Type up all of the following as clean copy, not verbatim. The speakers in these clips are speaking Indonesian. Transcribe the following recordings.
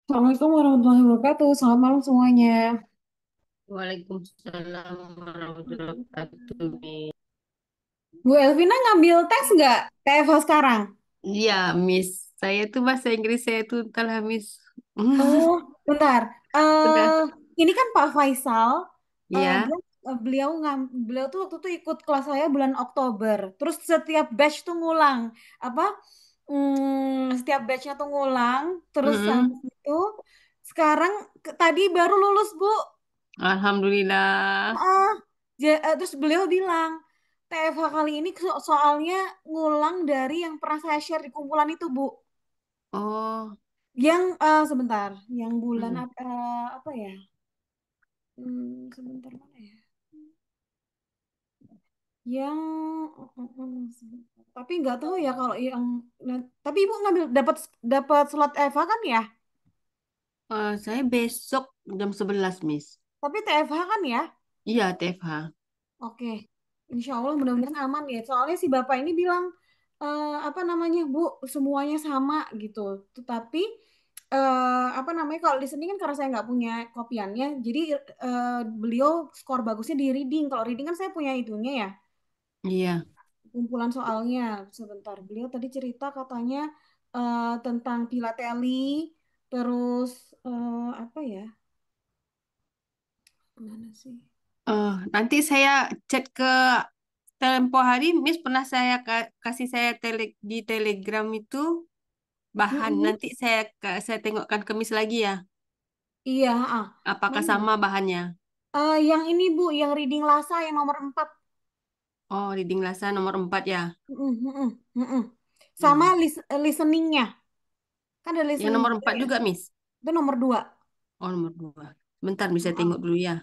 Assalamualaikum warahmatullahi wabarakatuh. Selamat malam semuanya. Waalaikumsalam warahmatullahi wabarakatuh, Mi. Bu Elvina ngambil tes nggak TFH sekarang? Iya, Miss. Saya tuh bahasa Inggris saya tuh entahlah, Miss. Oh, bentar. Udah. Ini kan Pak Faisal. Dia Iya. beliau tuh waktu itu ikut kelas saya bulan Oktober. Terus setiap batch tuh ngulang. Apa? Setiap batchnya tuh ngulang. Terus habis Mm-mm. itu sekarang tadi baru lulus, Bu. Alhamdulillah. Ah, terus beliau bilang, TFH kali ini soalnya ngulang dari yang pernah saya share di kumpulan itu, Bu. Oh. Yang sebentar, yang bulan Mm. apa ya? Sebentar mana ya? Yang sebentar. Tapi nggak tahu ya kalau yang tapi Ibu ngambil dapat dapat slot TFH kan ya? Saya besok jam 11, Miss. Tapi TFH kan ya? Iya, TFH. Oke, insya Allah mudah-mudahan aman ya. Soalnya si bapak ini bilang apa namanya, Bu, semuanya sama gitu. Tetapi apa namanya kalau di sini kan karena saya nggak punya kopiannya, jadi beliau skor bagusnya di reading. Kalau reading kan saya punya itunya ya, Iya. kumpulan soalnya. Sebentar, beliau tadi cerita katanya tentang filateli, terus apa ya? Mana sih? Nanti saya chat ke tempo hari, Miss pernah saya kasih saya di Telegram itu bahan. Mm-mm. Nanti saya tengokkan ke Miss lagi ya. Iya, Apakah mana ya? sama bahannya? Yang ini Bu, yang reading Lasa yang nomor 4. Oh, reading Lasa nomor 4 ya. Mm-mm, mm-mm, mm-mm. Sama Hmm. listeningnya. Kan ada Yang listening nomor juga 4 ya. juga, Miss. Itu nomor 2. Oh, nomor 2. Sebentar, bisa tengok Heeh, dulu ya.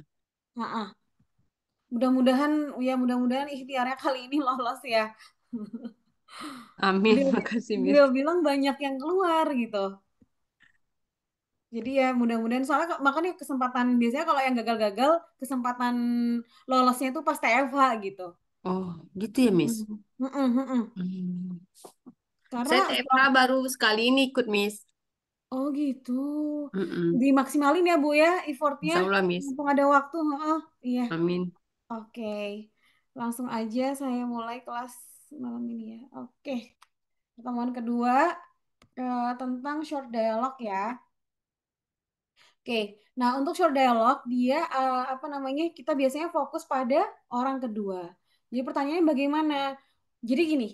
heeh. Mudah-mudahan ya mudah-mudahan ikhtiarnya kali ini lolos ya. Amin, Beliau makasih, Miss. beliau bilang banyak yang keluar gitu. Jadi ya mudah-mudahan soalnya makanya kesempatan biasanya kalau yang gagal-gagal kesempatan lolosnya itu pas TFH gitu. Oh, gitu ya, Miss. Mm-mm, mm-mm, mm-mm. Hmm. Karena Saya TFH baru sekali ini ikut, Miss. oh gitu. Mm-mm. Dimaksimalin ya Bu ya effortnya. Insya Allah, Miss. Mumpung ada waktu. Heeh. Iya. Amin. Oke. Langsung aja saya mulai kelas malam ini ya. Oke. Pertemuan kedua tentang short dialogue ya. Oke, nah untuk short dialogue dia apa namanya kita biasanya fokus pada orang kedua. Jadi pertanyaannya bagaimana? Jadi gini,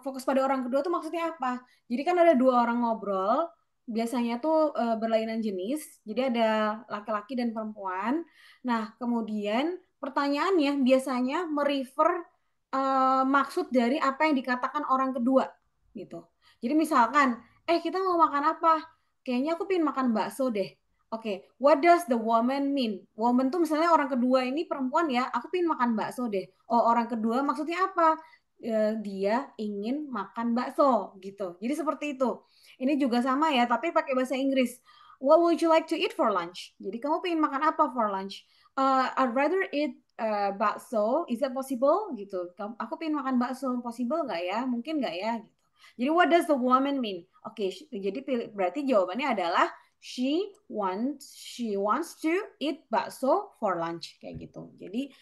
fokus pada orang kedua tuh maksudnya apa? Jadi kan ada dua orang ngobrol, biasanya tuh berlainan jenis. Jadi ada laki-laki dan perempuan. Nah kemudian pertanyaannya biasanya merefer maksud dari apa yang dikatakan orang kedua gitu. Jadi misalkan, kita mau makan apa? Kayaknya aku pengen makan bakso deh. Oke, what does the woman mean? Woman tuh misalnya orang kedua ini perempuan ya, aku pengen makan bakso deh. Oh, orang kedua maksudnya apa? Dia ingin makan bakso gitu. Jadi seperti itu. Ini juga sama ya, tapi pakai bahasa Inggris. What would you like to eat for lunch? Jadi kamu pengen makan apa for lunch? I'd rather eat bakso. Is that possible? Gitu. Aku pengen makan bakso. Possible nggak ya? Mungkin nggak ya? Gitu. Jadi what does the woman mean? Oke, jadi berarti jawabannya adalah she wants to eat bakso for lunch kayak gitu. Jadi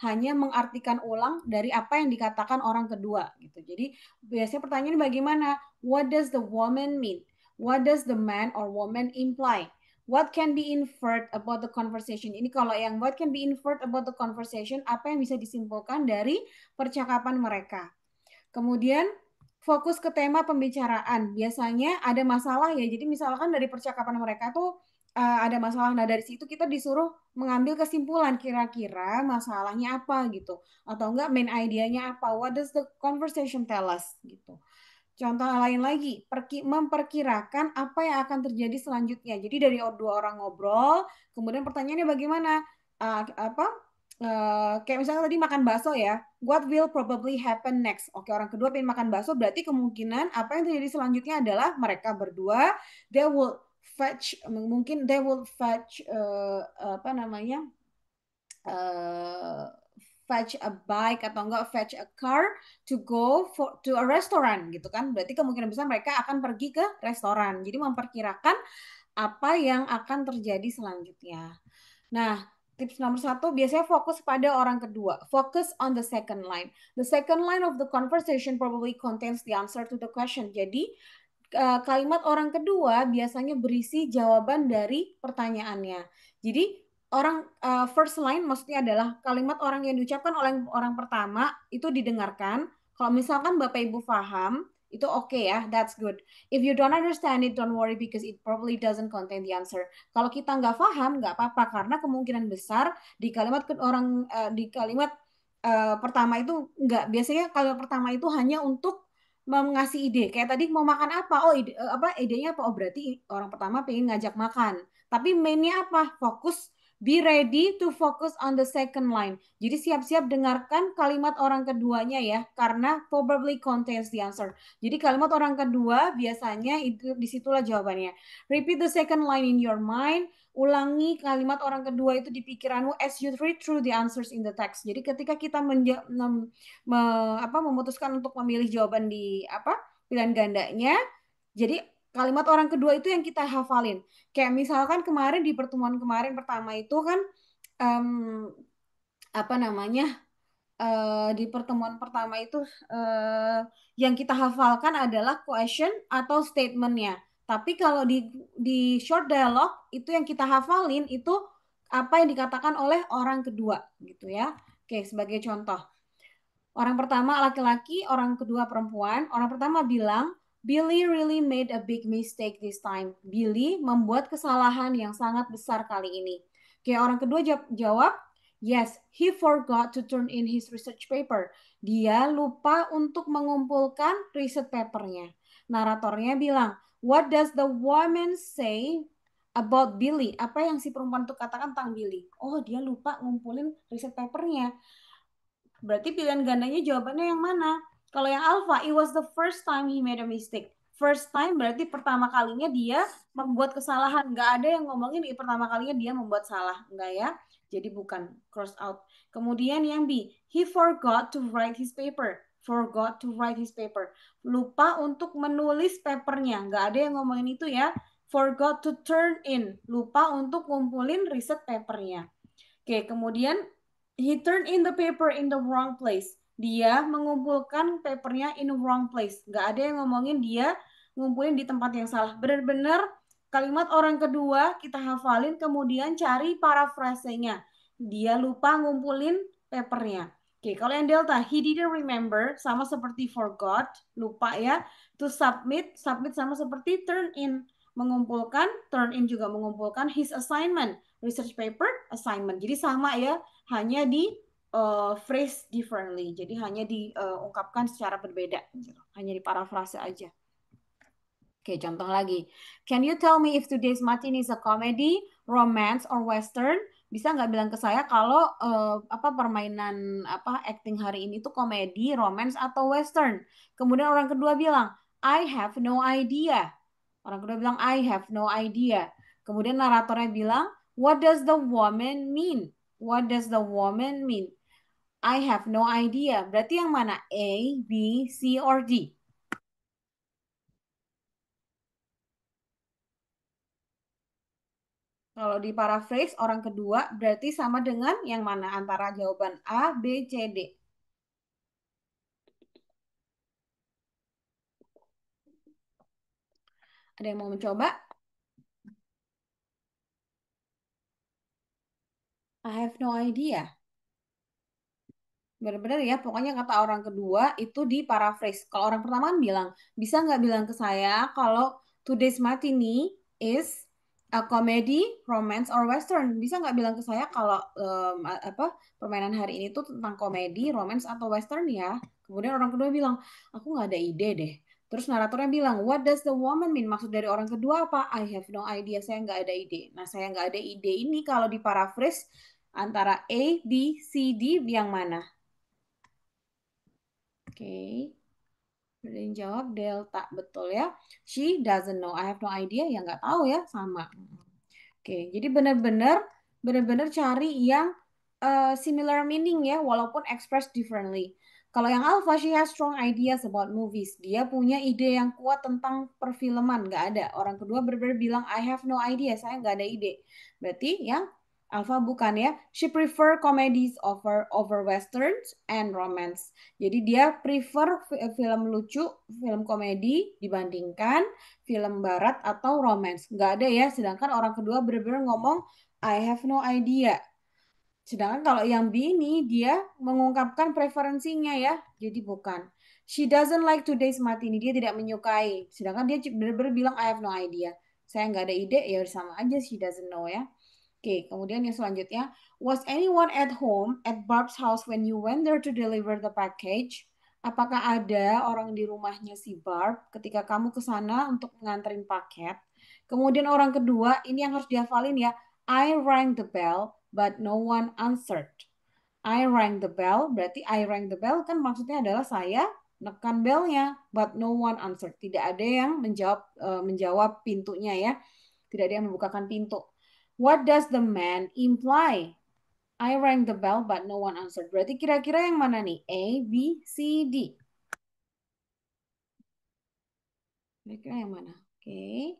hanya mengartikan ulang dari apa yang dikatakan orang kedua gitu. Jadi biasanya pertanyaan bagaimana? What does the woman mean? What does the man or woman imply? What can be inferred about the conversation? Ini kalau yang what can be inferred about the conversation, apa yang bisa disimpulkan dari percakapan mereka. Kemudian fokus ke tema pembicaraan. Biasanya ada masalah ya. Jadi misalkan dari percakapan mereka tuh ada masalah. Nah dari situ kita disuruh mengambil kesimpulan kira-kira masalahnya apa gitu. Atau enggak main idenya apa. What does the conversation tell us gitu. Contoh lain lagi, memperkirakan apa yang akan terjadi selanjutnya. Jadi dari dua orang ngobrol, kemudian pertanyaannya bagaimana? Apa? Kayak misalnya tadi makan bakso ya. What will probably happen next? Oke, orang kedua pengen makan bakso, berarti kemungkinan apa yang terjadi selanjutnya adalah mereka berdua, they will mungkin they will fetch apa namanya? uh, fetch a bike atau enggak fetch a car to go to a restaurant gitu kan. Berarti kemungkinan besar mereka akan pergi ke restoran. Jadi memperkirakan apa yang akan terjadi selanjutnya. Nah, tips nomor satu biasanya fokus pada orang kedua. Focus on the second line. The second line of the conversation probably contains the answer to the question. Jadi, kalimat orang kedua biasanya berisi jawaban dari pertanyaannya. Jadi, first line maksudnya adalah kalimat orang yang diucapkan oleh orang pertama itu didengarkan. Kalau misalkan Bapak Ibu paham, itu oke ya, that's good. If you don't understand it, don't worry because it probably doesn't contain the answer. Kalau kita nggak paham, nggak apa-apa karena kemungkinan besar di kalimat pertama itu nggak biasanya kalimat pertama itu hanya untuk mengasih ide. Kayak tadi mau makan apa? Oh, idenya apa? Oh, berarti orang pertama pengen ngajak makan. Tapi mainnya apa? Fokus. Be ready to focus on the second line. Jadi siap-siap dengarkan kalimat orang keduanya ya, karena probably contains the answer. Jadi kalimat orang kedua biasanya itu disitulah jawabannya. Repeat the second line in your mind. Ulangi kalimat orang kedua itu di pikiranmu as you read through the answers in the text. Jadi ketika kita memutuskan untuk memilih jawaban di pilihan gandanya, jadi kalimat orang kedua itu yang kita hafalin. Kayak misalkan kemarin di pertemuan kemarin pertama itu kan em, apa namanya di pertemuan pertama itu eh, yang kita hafalkan adalah question atau statementnya. Tapi kalau di short dialogue itu yang kita hafalin itu apa yang dikatakan oleh orang kedua gitu ya. Oke, sebagai contoh. Orang pertama laki-laki, orang kedua perempuan. Orang pertama bilang, Billy really made a big mistake this time. Billy membuat kesalahan yang sangat besar kali ini. Oke, orang kedua jawab, yes, he forgot to turn in his research paper. Dia lupa untuk mengumpulkan riset papernya. Naratornya bilang, what does the woman say about Billy? Apa yang si perempuan itu katakan tentang Billy? Oh, dia lupa ngumpulin riset papernya. Berarti pilihan gandanya jawabannya yang mana? Kalau yang alpha, it was the first time he made a mistake. First time berarti pertama kalinya dia membuat kesalahan. Nggak ada yang ngomongin pertama kalinya dia membuat salah. Nggak ya? Jadi bukan cross out. Kemudian yang B, he forgot to write his paper. Forgot to write his paper. Lupa untuk menulis papernya. Nggak ada yang ngomongin itu ya. Forgot to turn in. Lupa untuk ngumpulin riset papernya. Oke, kemudian he turned in the paper in the wrong place. Dia mengumpulkan papernya in the wrong place. Nggak ada yang ngomongin dia ngumpulin di tempat yang salah. Benar-benar kalimat orang kedua kita hafalin, kemudian cari parafrasenya. Dia lupa ngumpulin papernya. Oke, kalau yang delta, he didn't remember, sama seperti forgot, lupa ya. To submit, submit sama seperti turn in, mengumpulkan, turn in juga mengumpulkan his assignment, research paper, assignment. Jadi sama ya, hanya di phrase differently. Jadi hanya diungkapkan secara berbeda, gitu. Hanya di parafrase aja. Oke, contoh lagi. Can you tell me if today's matinee is a comedy, romance, or western? Bisa nggak bilang ke saya kalau permainan acting hari ini tuh komedi, romance, atau western? Kemudian orang kedua bilang, I have no idea. Orang kedua bilang, I have no idea. Kemudian naratornya bilang, what does the woman mean? What does the woman mean? I have no idea. Berarti yang mana? A, B, C, or D? Kalau di paraphrase orang kedua berarti sama dengan yang mana antara jawaban A, B, C, D. Ada yang mau mencoba? I have no idea. Benar-benar ya, pokoknya kata orang kedua itu di paraphrase. Kalau orang pertama kan bilang, bisa nggak bilang ke saya kalau today's matinee is a comedy, romance, or western? Bisa nggak bilang ke saya kalau permainan hari ini tuh tentang komedi, romance, atau western ya? Kemudian orang kedua bilang, aku nggak ada ide deh. Terus naratornya bilang, what does the woman mean? Maksud dari orang kedua apa? I have no idea, saya nggak ada ide. Nah, saya nggak ada ide ini kalau di paraphrase antara A, B, C, D yang mana? Oke, ada yang jawab Delta, betul ya. She doesn't know. I have no idea. Ya nggak tahu ya, sama. Oke, jadi benar-benar cari yang similar meaning ya, walaupun expressed differently. Kalau yang alpha, she has strong ideas about movies. Dia punya ide yang kuat tentang perfilman. Nggak ada. Orang kedua benar-benar bilang, I have no idea. Saya nggak ada ide. Berarti yang alpha bukan ya. She prefer comedies over westerns and romance. Jadi dia prefer film lucu, film komedi dibandingkan film barat atau romance. Nggak ada ya. Sedangkan orang kedua benar-benar ngomong, I have no idea. Sedangkan kalau yang B ini dia mengungkapkan preferensinya ya. Jadi bukan. She doesn't like today's martini. Dia tidak menyukai. Sedangkan dia benar-benar bilang I have no idea. Saya nggak ada ide ya sama aja she doesn't know ya. Oke, kemudian yang selanjutnya, was anyone at home at Barb's house when you went there to deliver the package? Apakah ada orang di rumahnya si Barb ketika kamu ke sana untuk mengantarin paket? Kemudian orang kedua, ini yang harus dihafalin ya. I rang the bell, but no one answered. I rang the bell, berarti I rang the bell kan maksudnya adalah saya nekan belnya, but no one answered. Tidak ada yang menjawab pintunya ya. Tidak ada yang membukakan pintu. What does the man imply? I rang the bell, but no one answered. Berarti kira-kira yang mana nih? A, B, C, D. Kira-kira yang mana? Oke.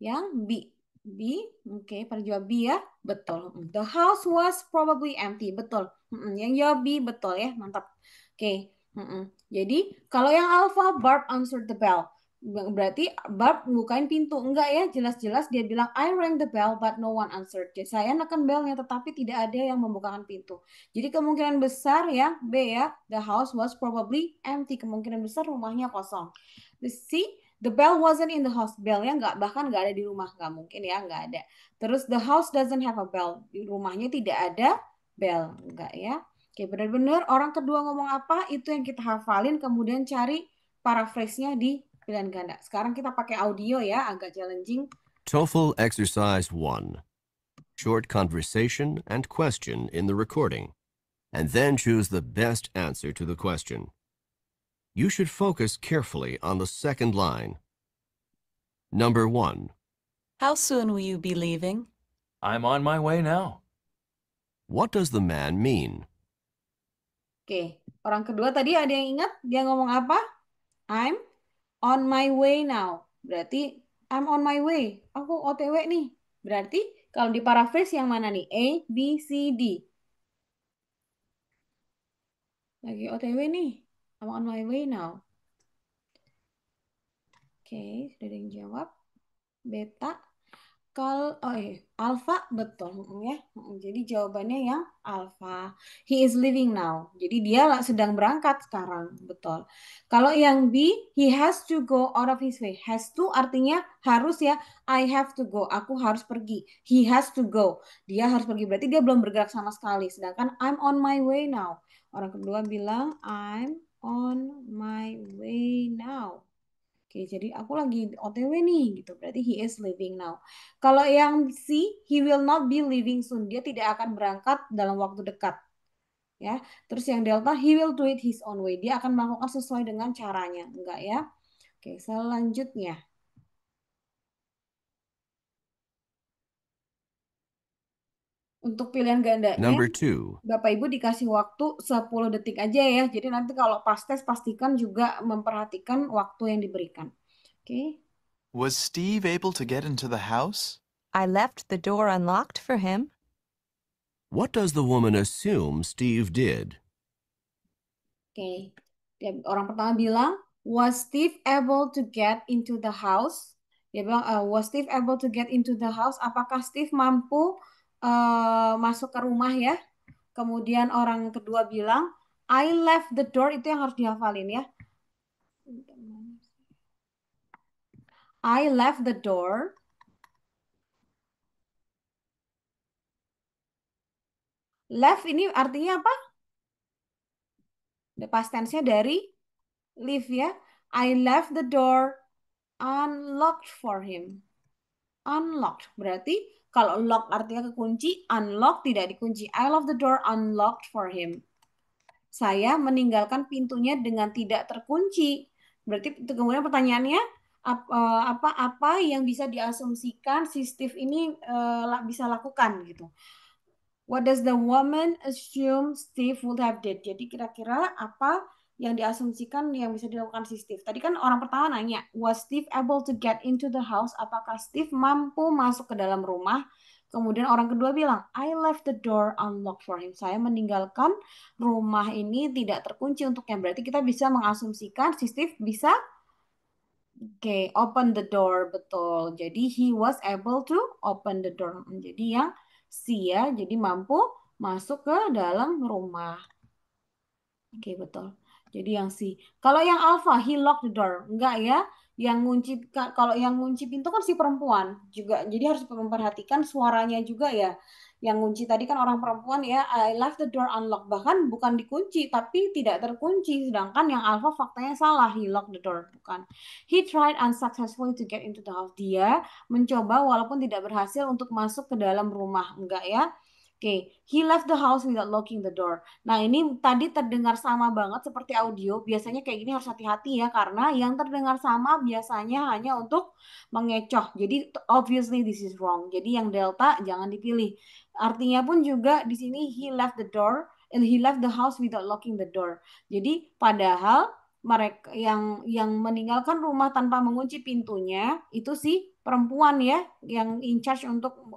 Yang B. B, oke, pada jawab B ya. Betul. The house was probably empty. Betul. Yang jawab B, betul ya. Mantap. Oke. Jadi, kalau yang alpha, Barb answered the bell. Berarti Barb bukain pintu. Enggak ya, jelas-jelas dia bilang, I rang the bell, but no one answered. Jadi, saya nekan bellnya, tetapi tidak ada yang membukakan pintu. Jadi, kemungkinan besar ya, B ya, the house was probably empty. Kemungkinan besar rumahnya kosong. The C, the bell wasn't in the house. Bellnya nggak, bahkan nggak ada di rumah. Nggak mungkin ya, nggak ada. Terus the house doesn't have a bell. Di rumahnya tidak ada bell. Nggak ya. Oke, benar-benar orang kedua ngomong apa, itu yang kita hafalin, kemudian cari paraphrase-nya di pilihan ganda. Sekarang kita pakai audio ya, agak challenging. TOEFL Exercise 1. Short conversation and question in the recording, and then choose the best answer to the question. You should focus carefully on the second line. Number 1. How soon will you be leaving? I'm on my way now. What does the man mean? Oke, orang kedua tadi ada yang ingat dia ngomong apa? I'm on my way now. Berarti I'm on my way. Aku OTW nih. Berarti kalau di paraphrase yang mana nih? A, B, C, D. Lagi OTW nih. I'm on my way now. Oke, sudah ada yang jawab. Beta. Alpha betul ya. Jadi jawabannya yang alpha. He is leaving now. Jadi dia sedang berangkat sekarang, betul. Kalau yang B, he has to go out of his way. Has to artinya harus ya. I have to go. Aku harus pergi. He has to go. Dia harus pergi. Berarti dia belum bergerak sama sekali. Sedangkan I'm on my way now. Orang kedua bilang I'm on my way now. Oke, jadi aku lagi OTW nih gitu. Berarti he is leaving now. Kalau yang C, he will not be leaving soon. Dia tidak akan berangkat dalam waktu dekat. Ya. Terus yang delta, he will do it his own way. Dia akan melakukan sesuai dengan caranya. Enggak ya? Oke, selanjutnya. Untuk pilihan gandanya, Number 2. Bapak Ibu dikasih waktu 10 detik aja ya. Jadi nanti kalau pas tes pastikan juga memperhatikan waktu yang diberikan. Oke. Was Steve able to get into the house? I left the door unlocked for him. What does the woman assume Steve did? Oke. Orang pertama bilang, was Steve able to get into the house? Dia bilang, was Steve able to get into the house? Apakah Steve mampu masuk ke rumah ya? Kemudian orang kedua bilang, I left the door. Itu yang harus dihafalin ya. I left the door. Left ini artinya apa? Past tense-nya dari leave ya. I left the door unlocked for him. Unlocked. Berarti kalau lock artinya kekunci, unlock tidak dikunci. I left the door unlocked for him. Saya meninggalkan pintunya dengan tidak terkunci. Berarti kemudian pertanyaannya apa yang bisa diasumsikan si Steve ini bisa lakukan gitu. What does the woman assume Steve would have did? Jadi kira-kira apa yang diasumsikan yang bisa dilakukan si Steve. Tadi kan orang pertama nanya, was Steve able to get into the house? Apakah Steve mampu masuk ke dalam rumah? Kemudian orang kedua bilang, I left the door unlocked for him. Saya meninggalkan rumah ini tidak terkunci untuknya. Berarti kita bisa mengasumsikan si Steve bisa open the door, betul. Jadi he was able to open the door. Jadi yang si ya, jadi mampu masuk ke dalam rumah. Betul. Jadi yang si. Kalau yang alpha, he locked the door. Enggak ya. Kalau yang ngunci pintu kan si perempuan juga. Jadi harus memperhatikan suaranya juga ya. Yang ngunci tadi kan orang perempuan ya. I left the door unlocked. Bahkan bukan dikunci, tapi tidak terkunci. Sedangkan yang alpha faktanya salah. He locked the door. Bukan. He tried unsuccessfully to get into the house. Dia mencoba walaupun tidak berhasil untuk masuk ke dalam rumah. Enggak ya. He left the house without locking the door. Nah, ini tadi terdengar sama banget seperti audio. Biasanya kayak gini harus hati-hati ya, karena yang terdengar sama biasanya hanya untuk mengecoh. Jadi, obviously this is wrong. Jadi, yang delta jangan dipilih. Artinya pun juga di sini he left the door and he left the house without locking the door. Jadi, padahal mereka yang meninggalkan rumah tanpa mengunci pintunya itu sih perempuan ya, yang in charge untuk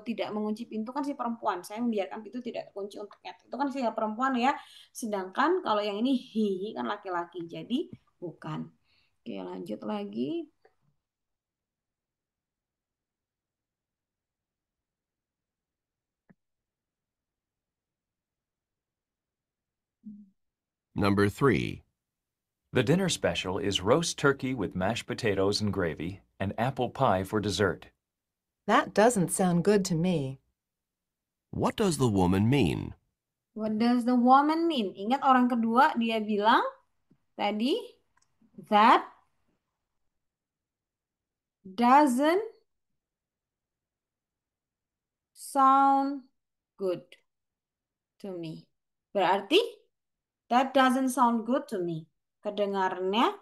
tidak mengunci pintu kan si perempuan. Saya membiarkan pintu tidak terkunci untuknya. Itu kan si perempuan ya. Sedangkan kalau yang ini he kan laki-laki. Jadi bukan. Lanjut lagi. Number 3. The dinner special is roast turkey with mashed potatoes and gravy and apple pie for dessert. That doesn't sound good to me. What does the woman mean? What does the woman mean? Ingat orang kedua dia bilang tadi that doesn't sound good to me. Berarti that doesn't sound good to me. Kedengarannya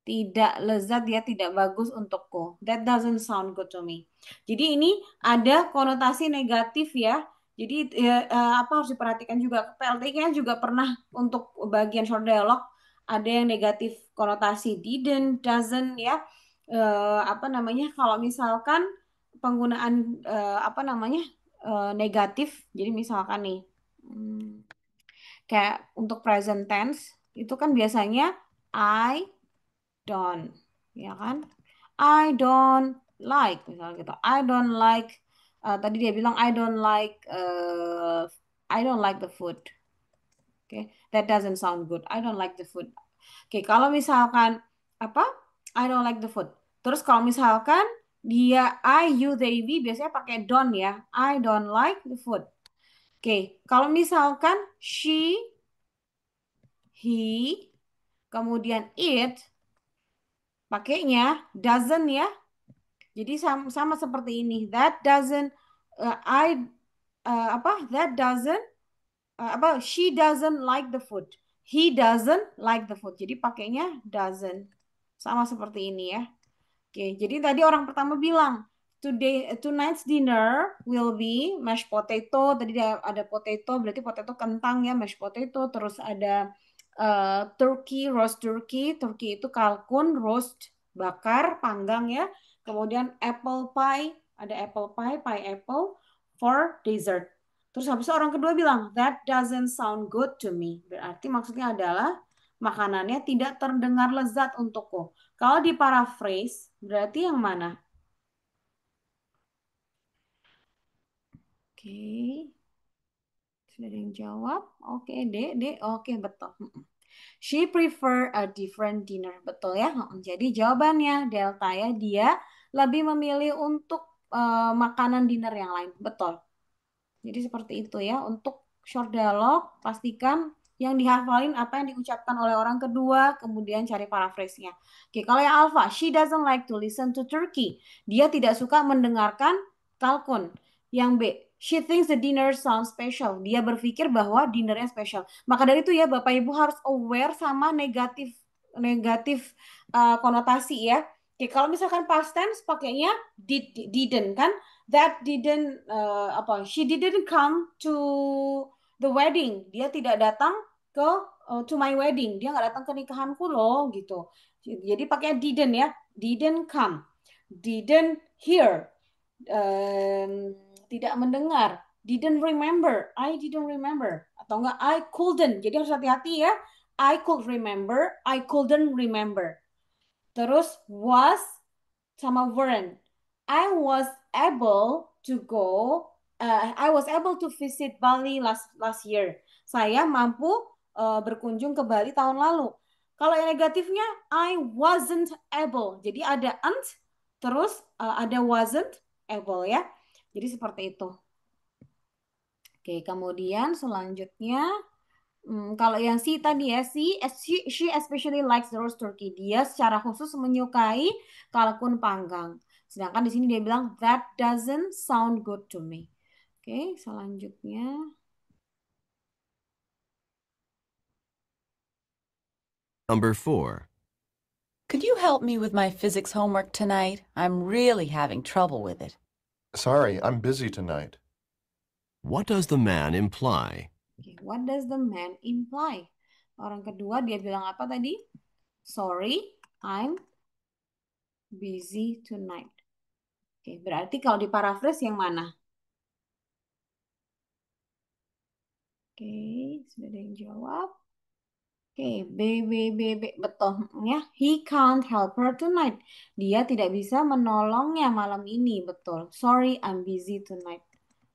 tidak lezat, dia tidak bagus untukku. That doesn't sound good to me. Jadi ini ada konotasi negatif ya. Jadi apa harus diperhatikan juga. PLT kan juga pernah untuk bagian short dialogue ada yang negatif konotasi didn't, doesn't ya. Apa namanya? Kalau misalkan penggunaan negatif. Jadi misalkan nih kayak untuk present tense itu kan biasanya I don't, ya kan? I don't like, misalnya gitu. I don't like, tadi dia bilang I don't like the food. That doesn't sound good. I don't like the food. Kalau misalkan apa? I don't like the food. Terus kalau misalkan dia I, you, they, we biasanya pakai don't ya. I don't like the food. Kalau misalkan she, he, kemudian it, pakainya doesn't ya. Jadi sama seperti ini. That doesn't she doesn't like the food. He doesn't like the food. Jadi pakainya doesn't. Sama seperti ini ya. Jadi tadi orang pertama bilang tonight's dinner will be mashed potato. Tadi ada potato, berarti potato kentang ya, mashed potato. Terus ada turkey, roast turkey. Turkey itu kalkun, roast bakar, panggang ya. Kemudian apple pie, ada apple pie, pie apple for dessert. Terus habis itu orang kedua bilang, that doesn't sound good to me. Berarti maksudnya adalah makanannya tidak terdengar lezat untukku. Kalau di paraphrase, berarti yang mana? Sudah ada yang jawab? D. Oke, betul. She prefer a different dinner. Betul ya? Jadi jawabannya delta ya. Dia lebih memilih untuk makanan dinner yang lain. Betul. Jadi seperti itu ya. Untuk short dialogue, pastikan yang dihafalin apa yang diucapkan oleh orang kedua, kemudian cari paraphrase-nya. Kalau yang alpha, she doesn't like to listen to turkey. Dia tidak suka mendengarkan kalkun. Yang B, she thinks the dinner sounds special. Dia berpikir bahwa dinnernya special. Maka dari itu ya Bapak Ibu harus aware sama negatif konotasi ya. Kalau misalkan past tense pakainya didn't kan? That didn't she didn't come to the wedding. Dia tidak datang ke to my wedding. Dia nggak datang ke nikahanku loh gitu. Jadi pakai didn't ya. Didn't come. Didn't hear. Tidak mendengar. Didn't remember. I didn't remember. Atau enggak I couldn't. Jadi harus hati-hati ya. I could remember. I couldn't remember. Terus was sama weren't. I was able to go. I was able to visit Bali last year. Saya mampu berkunjung ke Bali tahun lalu. Kalau yang negatifnya I wasn't able. Jadi ada ain't, terus ada wasn't able ya. Jadi seperti itu. Oke, kemudian selanjutnya kalau yang si tadi ya, she especially likes the roast turkey. Dia secara khusus menyukai kalkun panggang. Sedangkan di sini dia bilang that doesn't sound good to me. Oke, selanjutnya. Number 4. Could you help me with my physics homework tonight? I'm really having trouble with it. Sorry, I'm busy tonight. What does the man imply? Okay, what does the man imply? Orang kedua dia bilang apa tadi? Sorry, I'm busy tonight. Oke, berarti kalau di paraphrase yang mana? Oke, sudah ada yang jawab. Oke, B. Betul ya. He can't help her tonight. Dia tidak bisa menolongnya malam ini. Betul. Sorry, I'm busy tonight.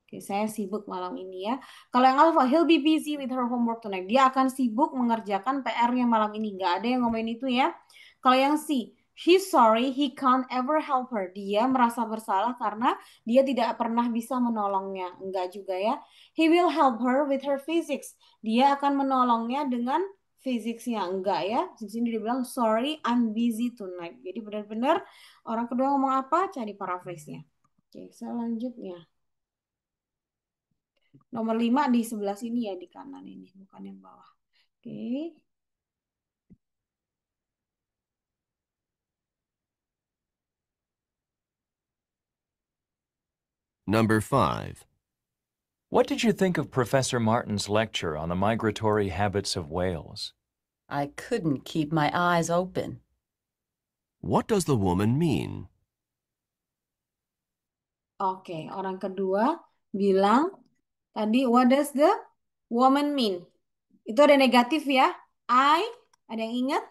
Oke, saya sibuk malam ini ya. Kalau yang alpha, he'll be busy with her homework tonight. Dia akan sibuk mengerjakan PR-nya malam ini. Nggak ada yang ngomongin itu ya. Kalau yang C, he's sorry, he can't ever help her. Dia merasa bersalah karena dia tidak pernah bisa menolongnya. Enggak juga ya. He will help her with her physics. Dia akan menolongnya dengan physicsnya. Enggak ya. Di sini dia bilang, sorry, I'm busy tonight. Jadi benar-benar orang kedua ngomong apa, cari paraphrase-nya. Oke, selanjutnya. Nomor 5 di sebelah sini ya, di kanan ini, bukan yang bawah. Oke. Number 5. What did you think of Professor Martin's lecture on the migratory habits of whales? I couldn't keep my eyes open. What does the woman mean? Oke, orang kedua bilang tadi, what does the woman mean? Itu ada negatif ya. Ada yang ingat?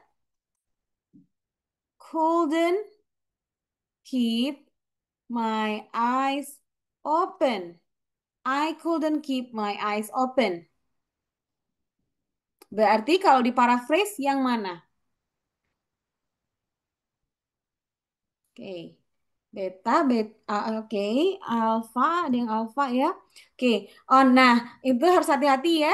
Couldn't keep my eyes open. I couldn't keep my eyes open. Berarti kalau di paraphrase yang mana? Oke. Beta, oke. Alpha, ada yang alpha ya. Oke. Oh, nah, itu harus hati-hati ya.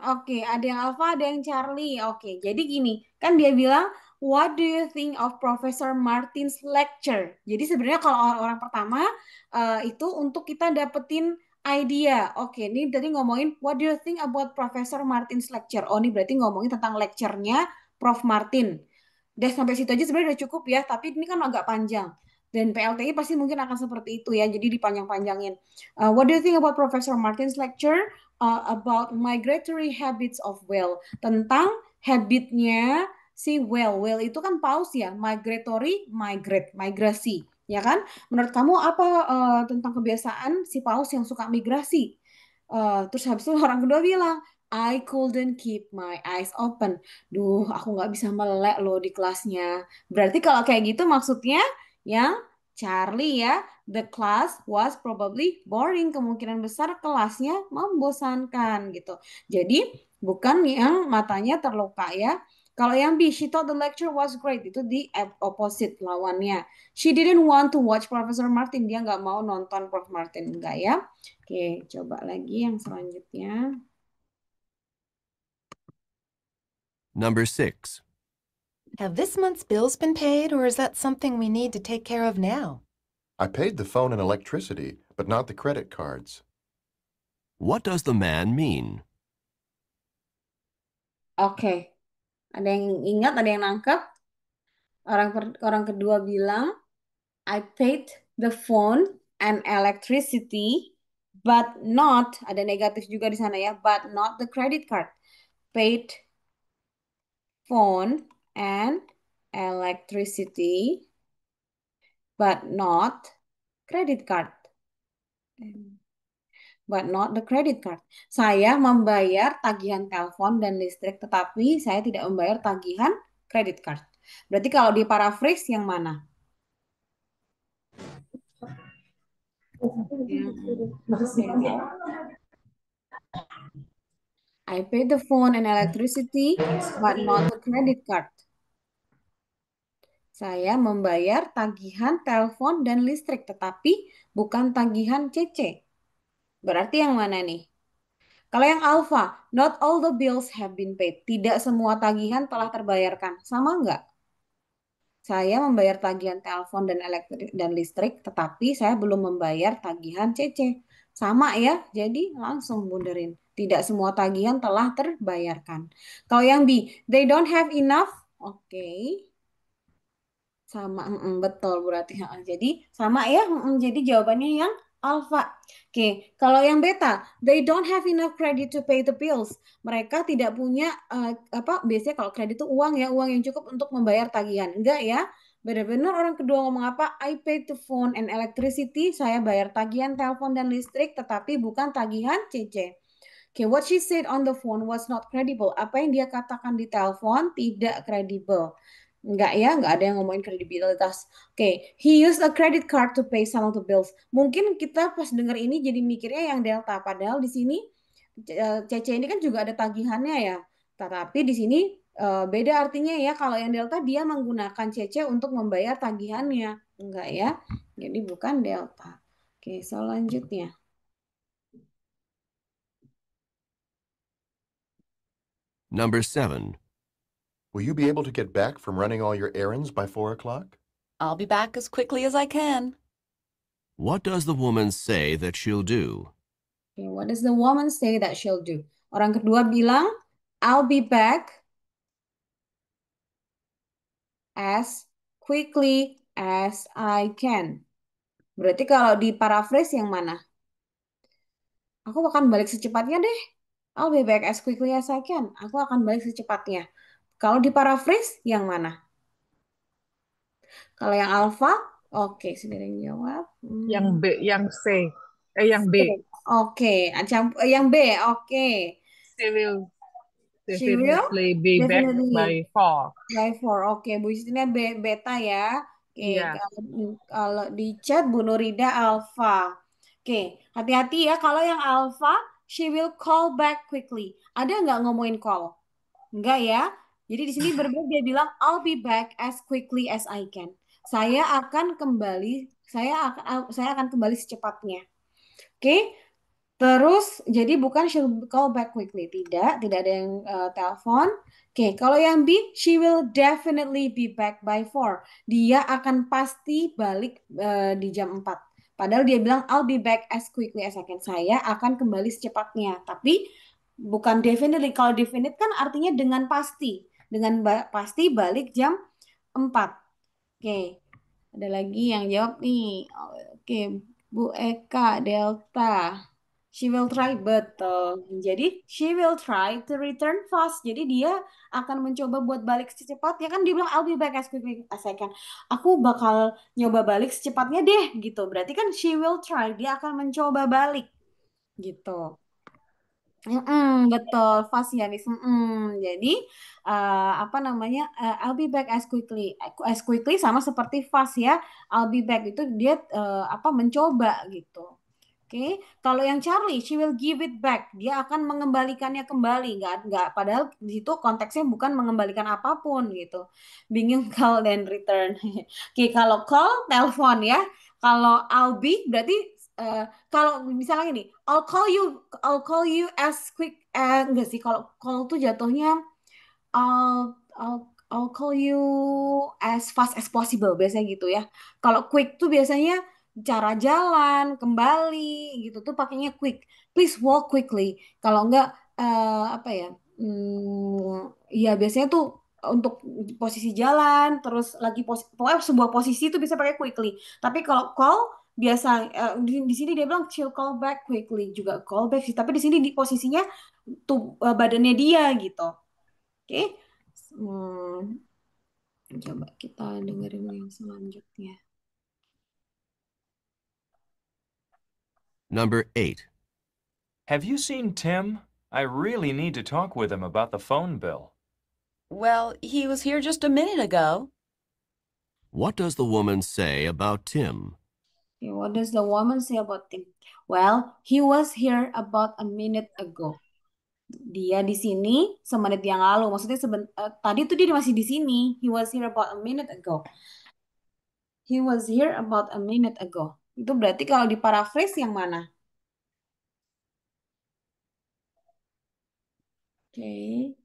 Oke, ada yang alpha, ada yang Charlie. Oke, jadi gini, kan dia bilang, what do you think of Professor Martin's lecture? Jadi sebenarnya kalau orang pertama itu untuk kita dapetin idea. Oke, ini tadi ngomongin what do you think about Professor Martin's lecture? Oh, ini berarti ngomongin tentang lecture-nya Prof. Martin. Udah sampai situ aja sebenarnya udah cukup ya, tapi ini kan agak panjang. Dan PLTI pasti mungkin akan seperti itu ya, jadi dipanjang-panjangin. What do you think about Professor Martin's lecture about migratory habits of whale? Tentang habitnya si whale. Whale itu kan paus ya, migratory, migrasi. Ya kan? Menurut kamu apa tentang kebiasaan si paus yang suka migrasi? Terus habis itu orang kedua bilang, I couldn't keep my eyes open. Duh, aku nggak bisa melek loh di kelasnya. Berarti kalau kayak gitu maksudnya yang Charlie ya, the class was probably boring. Kemungkinan besar kelasnya membosankan gitu. Jadi bukan yang matanya terluka ya. Kalau yang B, she thought the lecture was great. Itu di opposite lawannya. She didn't want to watch Professor Martin. Dia nggak mau nonton Prof. Martin. Enggak ya. Oke, coba lagi yang selanjutnya. Number 6. Have this month's bills been paid, or is that something we need to take care of now? I paid the phone and electricity, but not the credit cards. What does the man mean? Oke, ada yang ingat, ada yang nangkep. Orang kedua bilang, I paid the phone and electricity, but not, ada negatif juga di sana ya, but not the credit card. paid phone and electricity, but not credit card. But not the credit card. Saya membayar tagihan telepon dan listrik, tetapi saya tidak membayar tagihan credit card. Berarti kalau di paraphrase yang mana? I pay the phone and electricity, but not the credit card. Saya membayar tagihan telepon dan listrik, tetapi bukan tagihan CC. Berarti yang mana nih? Kalau yang alpha, not all the bills have been paid. Tidak semua tagihan telah terbayarkan. Sama nggak? Saya membayar tagihan telepon dan listrik, tetapi saya belum membayar tagihan CC. Sama ya, jadi langsung bunderin. Tidak semua tagihan telah terbayarkan. Kalau yang B, they don't have enough. Oke. Sama, betul berarti. Jadi sama ya, jadi jawabannya yang alpha. Oke, kalau yang beta, they don't have enough credit to pay the bills. Mereka tidak punya biasanya kalau kredit itu uang ya, uang yang cukup untuk membayar tagihan. Enggak ya. Benar-benar orang kedua ngomong apa? I pay the phone and electricity. Saya bayar tagihan telepon dan listrik, tetapi bukan tagihan CC. Okay, what she said on the phone was not credible. Apa yang dia katakan di telepon tidak kredibel. Enggak ya, enggak ada yang ngomongin kredibilitas. Oke, he used a credit card to pay some of the bills. Mungkin kita pas denger ini jadi mikirnya yang delta. Padahal di sini CC ini kan juga ada tagihannya ya. Tetapi di sini beda artinya ya. Kalau yang delta dia menggunakan CC untuk membayar tagihannya. Enggak ya. Jadi bukan delta. Oke, selanjutnya. Number 7. Will you be able to get back from running all your errands by 4 o'clock? I'll be back as quickly as I can. What does the woman say that she'll do? Okay, what does the woman say that she'll do? Orang kedua bilang, I'll be back as quickly as I can. Berarti kalau di paraphrase yang mana? Aku akan balik secepatnya deh. I'll be back as quickly as I can. Aku akan balik secepatnya. Kalau di paraphrase yang mana? Kalau yang alpha, oke, sudah ada yang jawab. Yang B, yang C. Yang B. Oke, yang B, oke. She will She will definitely be back by 4. By 4, oke. Bu Justina beta ya. Oke, Iya. kalau di chat Bu Nurida alpha. Oke, hati-hati ya. Kalau yang alpha, she will call back quickly. Ada nggak ngomongin call? Enggak ya. Jadi di sini berbeda dia bilang I'll be back as quickly as I can. Saya akan kembali kembali secepatnya. Oke. Terus jadi bukan she'll call back quickly, tidak ada yang telepon. Oke, kalau yang B, she will definitely be back by 4. Dia akan pasti balik di jam 4. Padahal dia bilang I'll be back as quickly as I can. Saya akan kembali secepatnya. Tapi bukan definitely. Kalau definite kan artinya dengan pasti. Dengan pasti balik jam 4. Oke. Ada lagi yang jawab nih. Oke, Bu Eka Delta. She will try, betul. Jadi, she will try to return fast. Jadi, dia akan mencoba buat balik secepatnya. Kan dia bilang, I'll be back as quickly as I can. Aku bakal nyoba balik secepatnya deh, gitu. Berarti kan she will try. Dia akan mencoba balik. Gitu. Betul, fast ya, Miss. Jadi, I'll be back as quickly. As quickly sama seperti fast ya. I'll be back itu dia mencoba gitu. Oke, kalau yang Charlie, she will give it back. Dia akan mengembalikannya kembali. Nggak. Padahal di situ konteksnya bukan mengembalikan apapun gitu. Bingung call dan return. Oke, kalau call, telepon ya. Kalau I'll be berarti kalau misalnya gini, I'll call you as quick. Enggak sih, kalau call tuh jatuhnya I'll call you as fast as possible biasanya gitu ya. Kalau quick tuh biasanya cara jalan kembali gitu tuh pakainya quick. Please walk quickly. Kalau enggak ya biasanya tuh untuk posisi jalan terus lagi pokoknya sebuah posisi itu bisa pakai quickly. Tapi kalau call biasa di sini dia bilang she'll call back quickly juga call back sih. Tapi di sini di posisinya badannya dia gitu. Oke. Hmm, coba kita dengerin yang selanjutnya. Number 8. Have you seen Tim? I really need to talk with him about the phone bill. Well, he was here just a minute ago. What does the woman say about Tim? Okay, what does the woman say about Tim? Well, he was here about a minute ago. Dia di sini semenit yang lalu. Maksudnya tadi tuh dia masih di sini. He was here about a minute ago. He was here about a minute ago. Itu berarti kalau di paraphrase yang mana? Oke.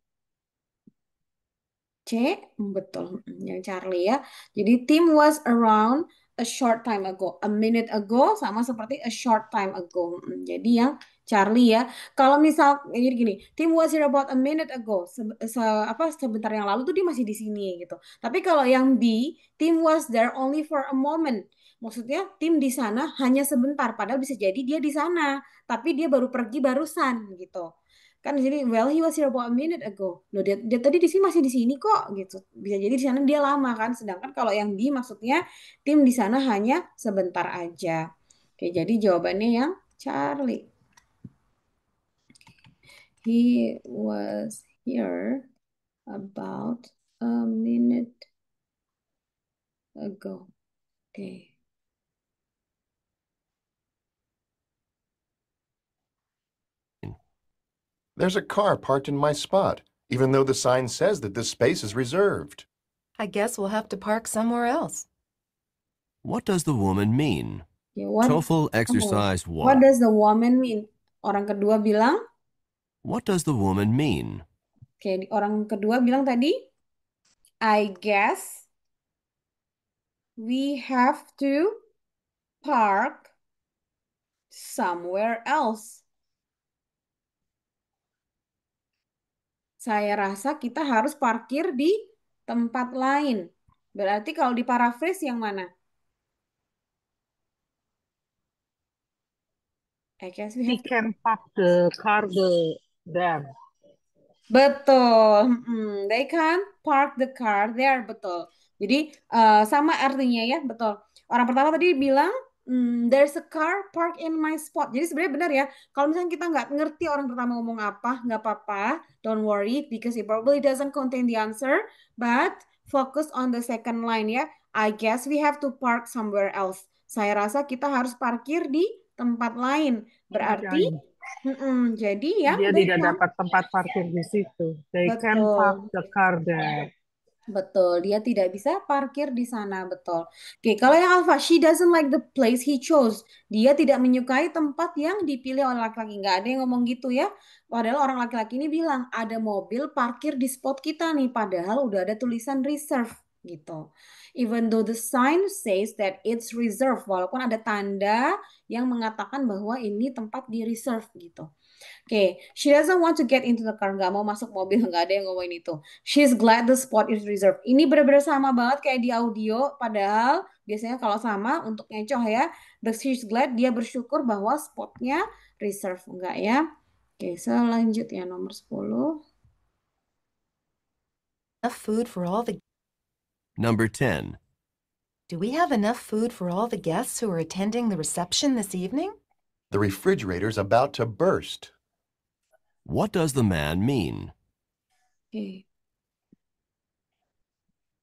C, betul. Yang Charlie ya. Jadi Tim was around a short time ago. A minute ago sama seperti a short time ago. Jadi yang Charlie ya. Kalau misal jadi gini, Tim was here about a minute ago. Sebentar yang lalu tuh dia masih di sini gitu. Tapi kalau yang B, Tim was there only for a moment. Maksudnya Tim di sana hanya sebentar, padahal bisa jadi dia di sana, tapi dia baru pergi barusan gitu. Kan di sini well he was here about a minute ago. Loh dia tadi di sini masih di sini kok gitu. Bisa jadi di sana dia lama kan. Sedangkan kalau yang di maksudnya tim di sana hanya sebentar aja. Oke, jadi jawabannya yang Charlie. He was here about a minute ago. Oke. There's a car parked in my spot, even though the sign says that this space is reserved. I guess we'll have to park somewhere else. What does the woman mean? Okay, TOEFL exercise 1. What does the woman mean? Orang kedua bilang? What does the woman mean? Oke, orang kedua bilang tadi, I guess we have to park somewhere else. Saya rasa kita harus parkir di tempat lain. Berarti kalau di paraphrase yang mana? I guess we He have to... can park the car there. Betul. They can park the car there. Betul. Jadi sama artinya ya. Betul. Orang pertama tadi bilang, there's a car park in my spot. Jadi sebenarnya benar ya. Kalau misalnya kita nggak ngerti orang pertama ngomong apa, nggak apa-apa. Don't worry because it probably doesn't contain the answer. But focus on the second line ya. I guess we have to park somewhere else. Saya rasa kita harus parkir di tempat lain. Berarti jadi ya Dia tidak dapat tempat parkir di situ. They can park the car there. Betul, dia tidak bisa parkir di sana, betul. Oke, kalau yang Alpha, she doesn't like the place he chose. Dia tidak menyukai tempat yang dipilih oleh laki-laki. Nggak ada yang ngomong gitu ya. Padahal orang laki-laki ini bilang, ada mobil parkir di spot kita nih. Padahal udah ada tulisan reserve gitu. Even though the sign says that it's reserved. Walaupun ada tanda yang mengatakan bahwa ini tempat di reserve gitu. Oke, she doesn't want to get into the car. Nggak mau masuk mobil, nggak ada yang ngomongin itu. She's glad the spot is reserved. Ini benar-benar sama banget kayak di audio. Padahal biasanya kalau sama untuk ngecoh ya. She's glad dia bersyukur bahwa spotnya reserve. Enggak ya. Oke, selanjutnya nomor 10. Enough food for all the... Number 10. Do we have enough food for all the guests who are attending the reception this evening? The refrigerator's about to burst. What does the man mean? Oke.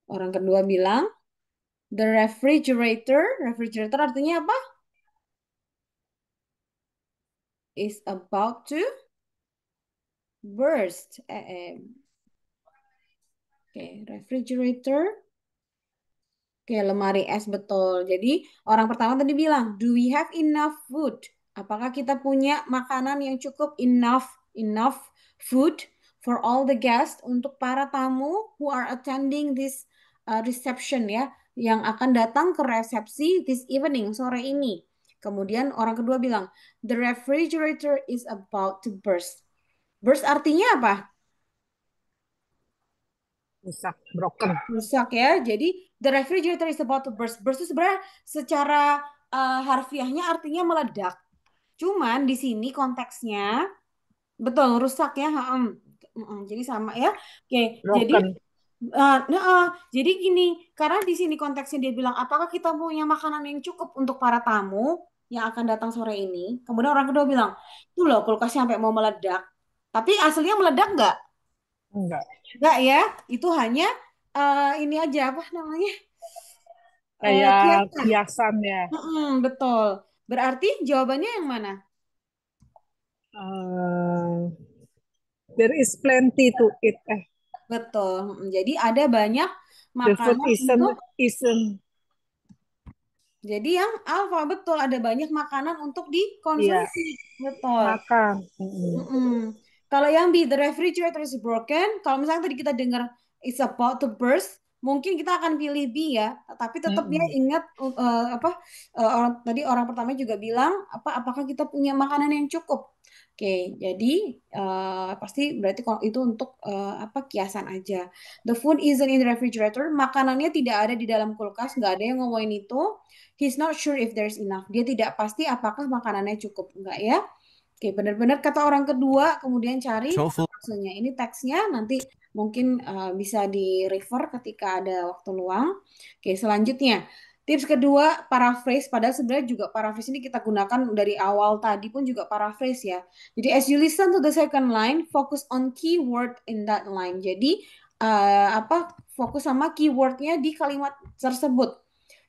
Orang kedua bilang, the refrigerator artinya apa? Is about to burst. Oke, refrigerator. Oke, lemari es betul. Jadi orang pertama tadi bilang, do we have enough food? Apakah kita punya makanan yang cukup enough food for all the guests untuk para tamu who are attending this reception ya, yang akan datang ke resepsi this evening, sore ini. Kemudian orang kedua bilang, the refrigerator is about to burst. Burst artinya apa? Rusak, broken. Rusak ya. Jadi the refrigerator is about to burst. Burst itu sebenarnya secara harfiahnya artinya meledak. Cuman di sini konteksnya Betul, rusak ya. Jadi sama ya. Oke, jadi broken. jadi gini, karena di sini konteksnya dia bilang, apakah kita punya makanan yang cukup untuk para tamu yang akan datang sore ini? Kemudian orang kedua bilang, itu loh kulkasnya sampai mau meledak. Tapi aslinya meledak nggak? Enggak. Nggak ya, itu hanya ini aja apa namanya? Kayak Kiasan. hiasan ya. Betul. Berarti jawabannya yang mana? Uh, there is plenty to eat. Betul. Jadi ada banyak The food makanan isn't untuk, isn't. jadi yang alfa betul ada banyak makanan untuk Iya, dikonsumsi. Betul. makan. Mm-mm. Kalau yang B, the refrigerator is broken. Kalau misalnya tadi kita dengar it's about to burst, mungkin kita akan pilih B ya. Tapi tetap dia Mm-mm. ingat tadi orang pertama juga bilang apakah kita punya makanan yang cukup. Oke, jadi pasti berarti kalau itu untuk kiasan aja. The food isn't in the refrigerator. Makanannya tidak ada di dalam kulkas. Nggak ada yang ngomongin itu. He's not sure if there's enough. Dia tidak pasti apakah makanannya cukup. Enggak ya? Oke, benar-benar kata orang kedua, kemudian cari TOEFL maksudnya. Ini teksnya nanti mungkin bisa di-refer ketika ada waktu luang. Oke, selanjutnya. Tips kedua, paraphrase. Padahal sebenarnya juga paraphrase ini kita gunakan dari awal tadi pun juga paraphrase ya. Jadi, as you listen to the second line, focus on keyword in that line. Jadi, fokus sama keywordnya di kalimat tersebut.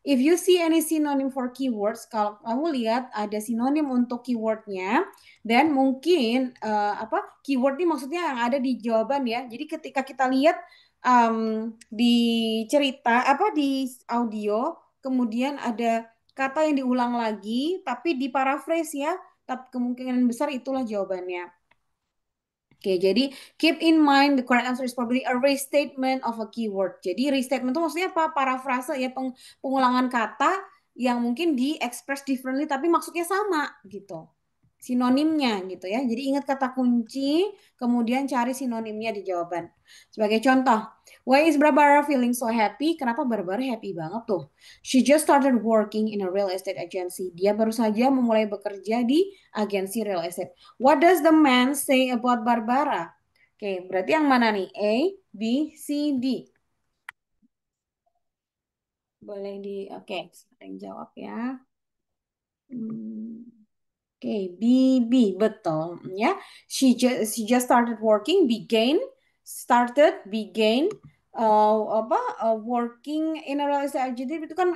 If you see any synonym for keywords, kalau kamu lihat ada sinonim untuk keywordnya, dan mungkin keyword ini maksudnya yang ada di jawaban ya. Jadi ketika kita lihat di cerita di audio, kemudian ada kata yang diulang lagi, tapi di paraphrase ya. Tapi kemungkinan besar itulah jawabannya. Oke, jadi keep in mind the correct answer is probably a restatement of a keyword. Jadi restatement itu maksudnya apa? Parafrase ya, pengulangan kata yang mungkin di-express differently tapi maksudnya sama gitu. Sinonimnya gitu ya. Jadi ingat kata kunci, kemudian cari sinonimnya di jawaban. Sebagai contoh, why is Barbara feeling so happy? Kenapa Barbara happy banget tuh? She just started working in a real estate agency. Dia baru saja memulai bekerja di agensi real estate. What does the man say about Barbara? Oke, berarti yang mana nih? A, B, C, D. Boleh oke, ada yang jawab ya. Oke, B, betul ya. She just started working, began working in a real estate agency. Itu kan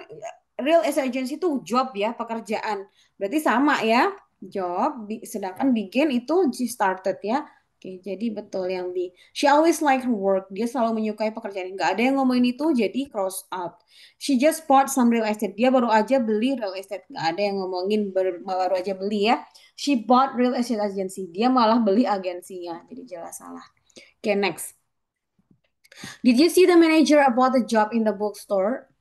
real estate agency itu job ya, pekerjaan. Berarti sama ya, job. Sedangkan began itu she started ya. Oke, jadi betul yang B. She always like her work. Dia selalu menyukai pekerjaan. Nggak ada yang ngomongin itu, jadi cross out. She just bought some real estate. Dia baru aja beli real estate. Nggak ada yang ngomongin baru aja beli ya. She bought real estate agency. Dia malah beli agensinya. Jadi jelas salah. Okay, next. Did you see the manager about the job in the bookstore?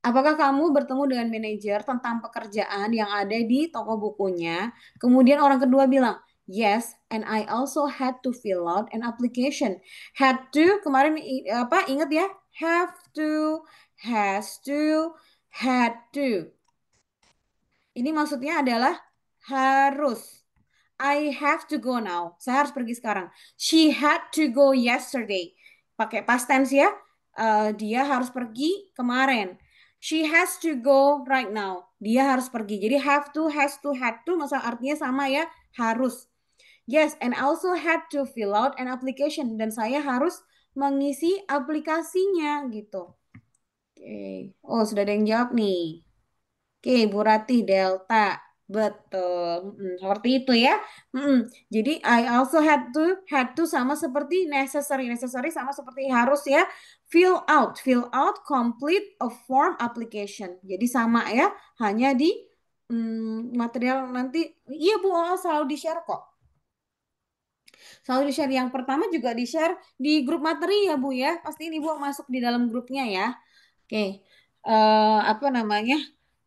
Apakah kamu bertemu dengan manajer tentang pekerjaan yang ada di toko bukunya? Kemudian orang kedua bilang, yes, and I also had to fill out an application. Had to, kemarin ingat ya? Have to, has to, had to. Ini maksudnya adalah harus. I have to go now. Saya harus pergi sekarang. She had to go yesterday. Pakai past tense ya. Dia harus pergi kemarin. She has to go right now. Dia harus pergi. Jadi have to, has to, had to, masa artinya sama ya. Harus. Yes, and I also had to fill out an application. Dan saya harus mengisi aplikasinya gitu. Oke. Oh, sudah ada yang jawab nih. Oke, Bu Ratih Delta. Betul. Seperti itu ya. Jadi I also had to sama seperti necessary. Necessary sama seperti harus ya. Fill out. Fill out complete a form application. Jadi sama ya. Hanya di material nanti. Iya Bu, selalu di-share kok. Selalu di-share. Yang pertama juga di-share di grup materi ya Bu ya. Pasti ini Bu masuk di dalam grupnya ya. Oke. Apa namanya?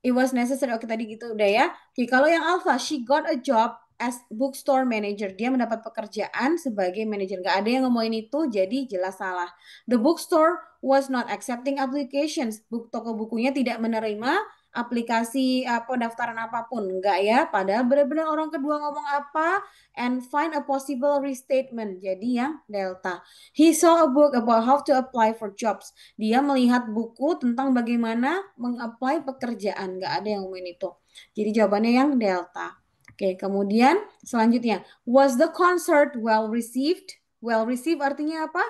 It was necessary. Oke, tadi gitu udah ya. Oke, kalau yang Alpha, she got a job as bookstore manager. Dia mendapat pekerjaan sebagai manajer. Gak ada yang ngomongin itu, jadi jelas salah. The bookstore was not accepting applications. Toko bukunya tidak menerima aplikasi pendaftaran apapun. Enggak ya, padahal benar-benar orang kedua ngomong apa, and find a possible restatement. Jadi yang delta. He saw a book about how to apply for jobs. Dia melihat buku tentang bagaimana mengapply pekerjaan. Enggak ada yang ngomongin itu. Jadi jawabannya yang delta. Oke, kemudian selanjutnya, was the concert well received? Well received artinya apa?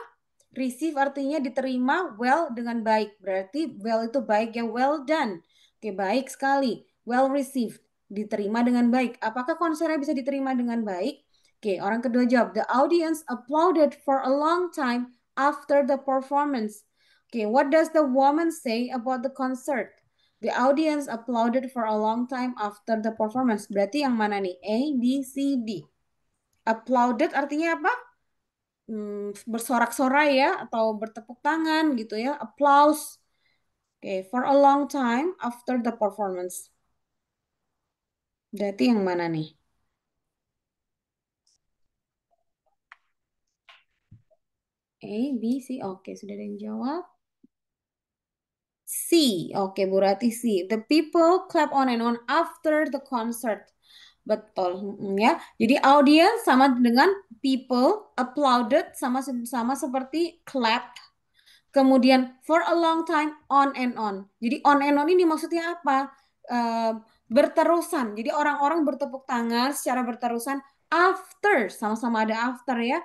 Receive artinya diterima, well dengan baik. Berarti well itu baik ya, well done. Oke, baik sekali. Well received, diterima dengan baik. Apakah konsernya bisa diterima dengan baik? Oke, orang kedua jawab, the audience applauded for a long time after the performance. Oke, what does the woman say about the concert? The audience applauded for a long time after the performance. Berarti yang mana nih? A, B, C, D. Applauded artinya apa? Bersorak-sorai ya, atau bertepuk tangan gitu ya. Applause. Oke, for a long time after the performance. Berarti yang mana nih? A, B, C. Oke, sudah ada yang jawab. C. Oke, Bu Rati C. The people clap on and on after the concert. Betul, ya. Jadi audience sama dengan people, applauded sama seperti clap. Kemudian for a long time, on and on. Jadi on and on ini maksudnya apa? Berterusan. Jadi orang-orang bertepuk tangan secara berterusan after, sama-sama ada after ya.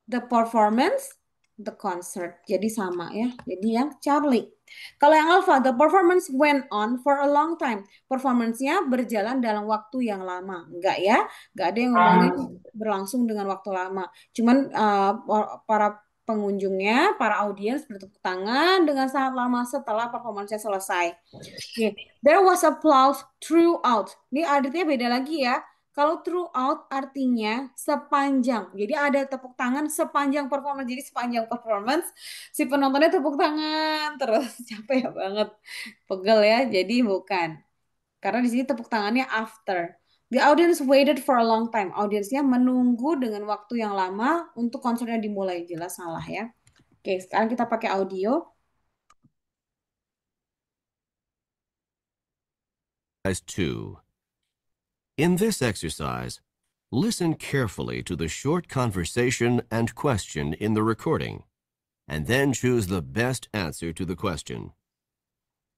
The performance, the concert. Jadi sama ya. Jadi yang Charlie. Kalau yang Alpha, the performance went on for a long time. Performance-nya berjalan dalam waktu yang lama. Enggak ya. Enggak ada yang ngomongin berlangsung dengan waktu lama. Cuman para pengunjungnya, para audiens bertepuk tangan dengan sangat lama setelah performance-nya selesai. Okay. There was applause throughout. Ini artinya beda lagi ya. Kalau throughout artinya sepanjang. Jadi ada tepuk tangan sepanjang performance. Jadi sepanjang performance si penontonnya tepuk tangan terus. Capek banget. Pegel ya. Jadi bukan. Karena di sini tepuk tangannya after. The audience waited for a long time. Audiensnya menunggu dengan waktu yang lama untuk konsernya dimulai. Jelas salah ya. Oke, sekarang kita pakai audio. Exercise 2. In this exercise, listen carefully to the short conversation and question in the recording, and then choose the best answer to the question.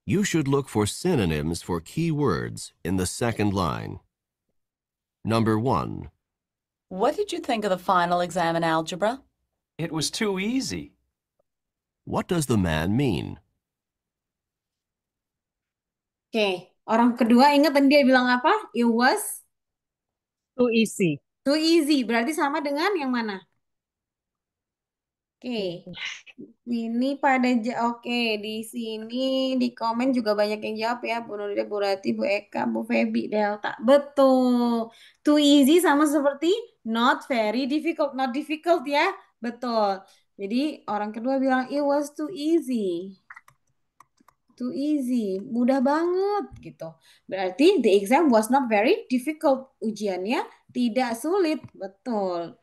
You should look for synonyms for key words in the second line. Number 1. What did you think of the final exam in algebra? It was too easy. What does the man mean? Oke, orang kedua ingat tadi dia bilang apa? It was Too easy. too easy. Berarti sama dengan yang mana? Oke. Ini pada oke, di sini di komen juga banyak yang jawab ya, Bu Nurida, Bu Rati, Bu Eka, Bu Febi, Delta. Betul. Too easy sama seperti not very difficult, not difficult ya. Betul. Jadi orang kedua bilang it was too easy. Too easy, mudah banget gitu. Berarti the exam was not very difficult. Ujiannya tidak sulit. Betul.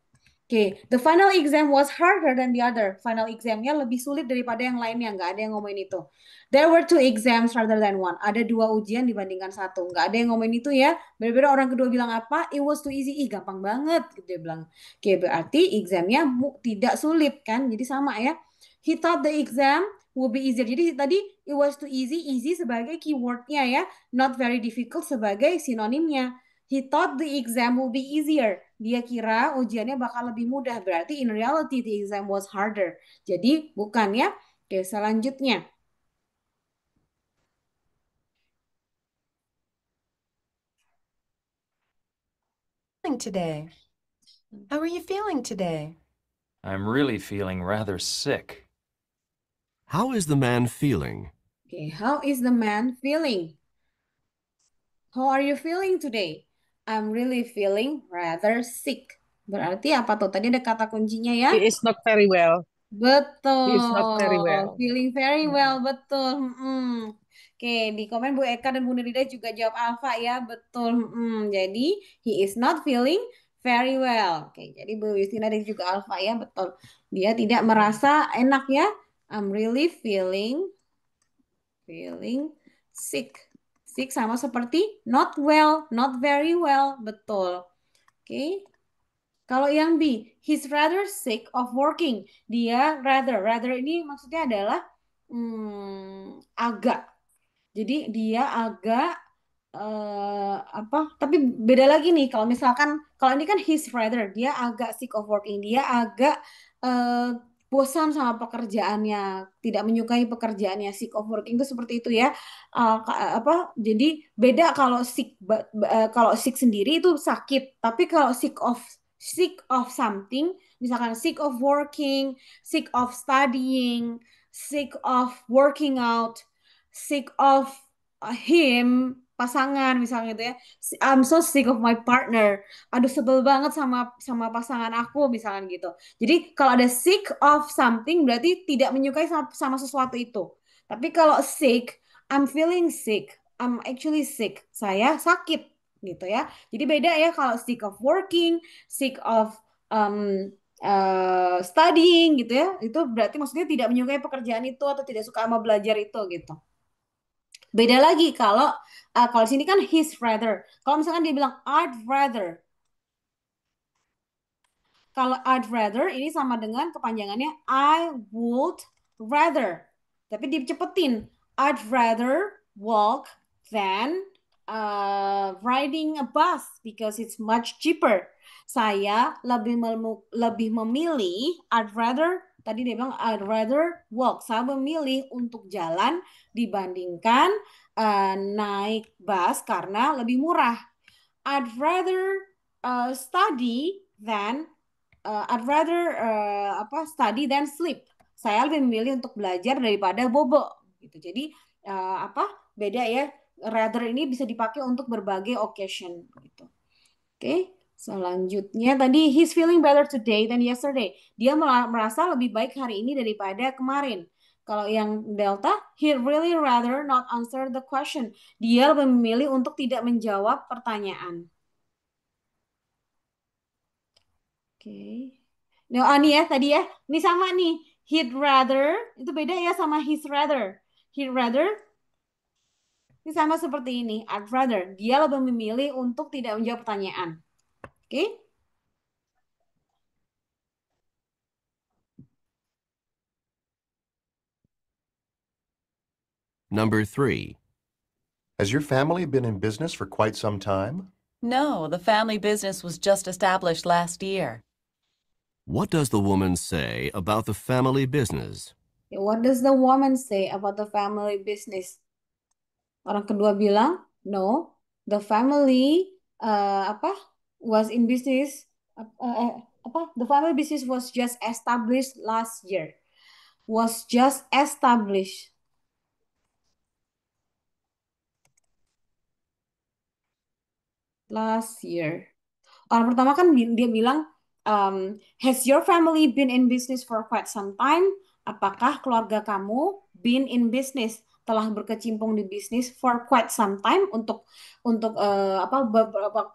Oke, the final exam was harder than the other. Final examnya lebih sulit daripada yang lainnya. Nggak ada yang ngomongin itu. There were 2 exams rather than 1. Ada 2 ujian dibandingkan 1. Nggak ada yang ngomongin itu ya. Berbeda orang kedua bilang apa? It was too easy. Ih, gampang banget. Gitu dia bilang. Oke, berarti examnya tidak sulit kan? Jadi sama ya. He thought the exam would be easier. Jadi tadi it was too easy. Easy sebagai keywordnya ya. Not very difficult sebagai sinonimnya. He thought the exam would be easier. Dia kira ujiannya bakal lebih mudah. Berarti in reality the exam was harder. Jadi bukan ya. Oke, selanjutnya. Today. How are you feeling today? I'm really feeling rather sick. How is the man feeling? Okay, how is the man feeling? How are you feeling today? I'm really feeling rather sick. Berarti apa tuh? Tadi ada kata kuncinya ya. He is not very well. Betul. He is not very well. Feeling very well, betul. Oke, di komen Bu Eka dan Bu Nurida juga jawab alfa ya, betul. Jadi he is not feeling very well. Oke, jadi Bu Justina dan juga alfa ya, betul. Dia tidak merasa enak ya. I'm really feeling Sick. Sick sama seperti not well, not very well. Betul. Oke. Kalau yang B, he's rather sick of working. Dia rather ini maksudnya adalah agak. Jadi dia agak tapi beda lagi nih kalau misalkan kalau ini kan his rather dia agak sick of working, dia agak bosan sama pekerjaannya, tidak menyukai pekerjaannya. Sick of working itu seperti itu ya. Jadi beda kalau kalau sick sendiri itu sakit, tapi kalau sick of something, misalkan sick of working, sick of studying, sick of working out, sick of him, pasangan misalnya gitu ya. I'm so sick of my partner. Aduh sebel banget sama pasangan aku misalnya gitu. Jadi kalau ada sick of something berarti tidak menyukai sama sesuatu itu. Tapi kalau sick, I'm feeling sick. I'm actually sick. Saya sakit gitu ya. Jadi beda ya kalau sick of working, sick of studying gitu ya. Itu berarti maksudnya tidak menyukai pekerjaan itu atau tidak suka sama belajar itu gitu. Beda lagi kalau sini kan his rather. Kalau misalkan dia bilang I'd rather. Kalau I'd rather ini sama dengan kepanjangannya I would rather. Tapi dicepetin. I'd rather walk than riding a bus because it's much cheaper. Saya lebih memilih I'd rather. Tadi dia bilang I'd rather walk. Saya memilih untuk jalan dibandingkan naik bus karena lebih murah. I'd rather study than study than sleep. Saya lebih memilih untuk belajar daripada bobo gitu. Jadi beda ya. Rather ini bisa dipakai untuk berbagai occasion gitu. Oke. Selanjutnya tadi he's feeling better today than yesterday. Dia merasa lebih baik hari ini daripada kemarin. Kalau yang Delta, he really rather not answer the question. Dia lebih memilih untuk tidak menjawab pertanyaan. Oke. Nah, nih ya tadi ya. Ini sama nih. He'd rather, itu beda ya sama his rather. He'd rather, ini sama seperti ini. I'd rather. Dia lebih memilih untuk tidak menjawab pertanyaan. Oke. Number 3. Has your family been in business for quite some time? No, the family business was just established last year. What does the woman say about the family business? What does the woman say about the family business? Orang kedua bilang, no, the family was in business the family business was just established last year. Was just established. Last year. Orang pertama kan dia bilang, has your family been in business for quite some time? Apakah keluarga kamu been in business, telah berkecimpung di bisnis for quite some time untuk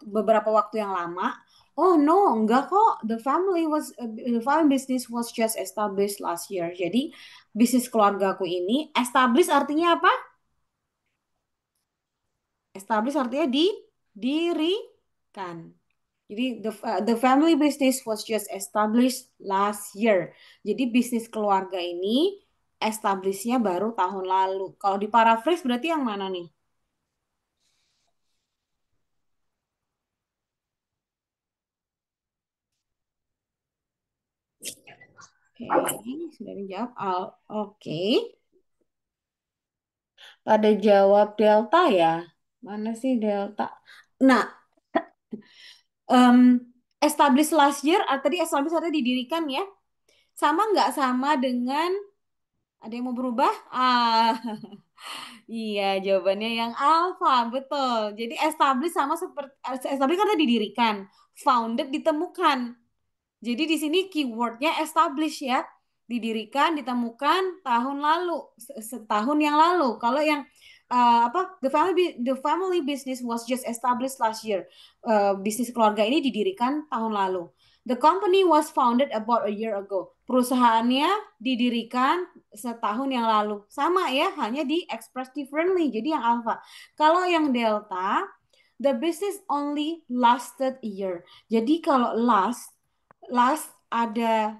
beberapa waktu yang lama? Oh no, enggak kok. The family business was just established last year. Jadi bisnis keluargaku ini established artinya apa? Established artinya didirikan. Jadi the family business was just established last year. Jadi bisnis keluarga ini establishnya baru tahun lalu. Kalau di paraphrase berarti yang mana nih? Oke, sudah dijawab. Oke. Pada jawab Delta ya. Mana sih Delta? Nah, established last year, tadi established artinya didirikan ya. Sama nggak sama dengan, ada yang mau berubah? Iya, jawabannya yang alpha, betul. Jadi established sama seperti, established artinya didirikan. Founded ditemukan. Jadi di sini keywordnya establish ya. Didirikan, ditemukan tahun lalu, setahun yang lalu. Kalau yang the family business was just established last year. Bisnis keluarga ini didirikan tahun lalu. The company was founded about a year ago. Perusahaannya didirikan setahun yang lalu. Sama ya, hanya di express differently. Jadi yang alpha. Kalau yang delta, the business only lasted a year. Jadi kalau last ada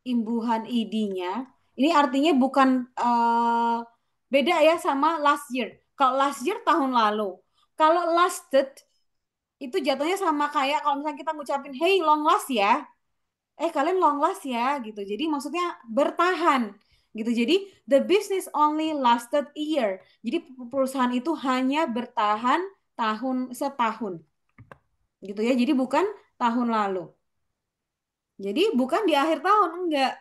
imbuhan id-nya. Ini artinya bukan beda ya sama last year. Kalau last year tahun lalu. Kalau lasted itu jatuhnya sama kayak kalau misalnya kita ngucapin hey long last ya. Kalian long last ya gitu. Jadi maksudnya bertahan gitu. Jadi the business only lasted a year. Jadi perusahaan itu hanya bertahan setahun. Gitu ya. Jadi bukan tahun lalu. Jadi bukan di akhir tahun, enggak.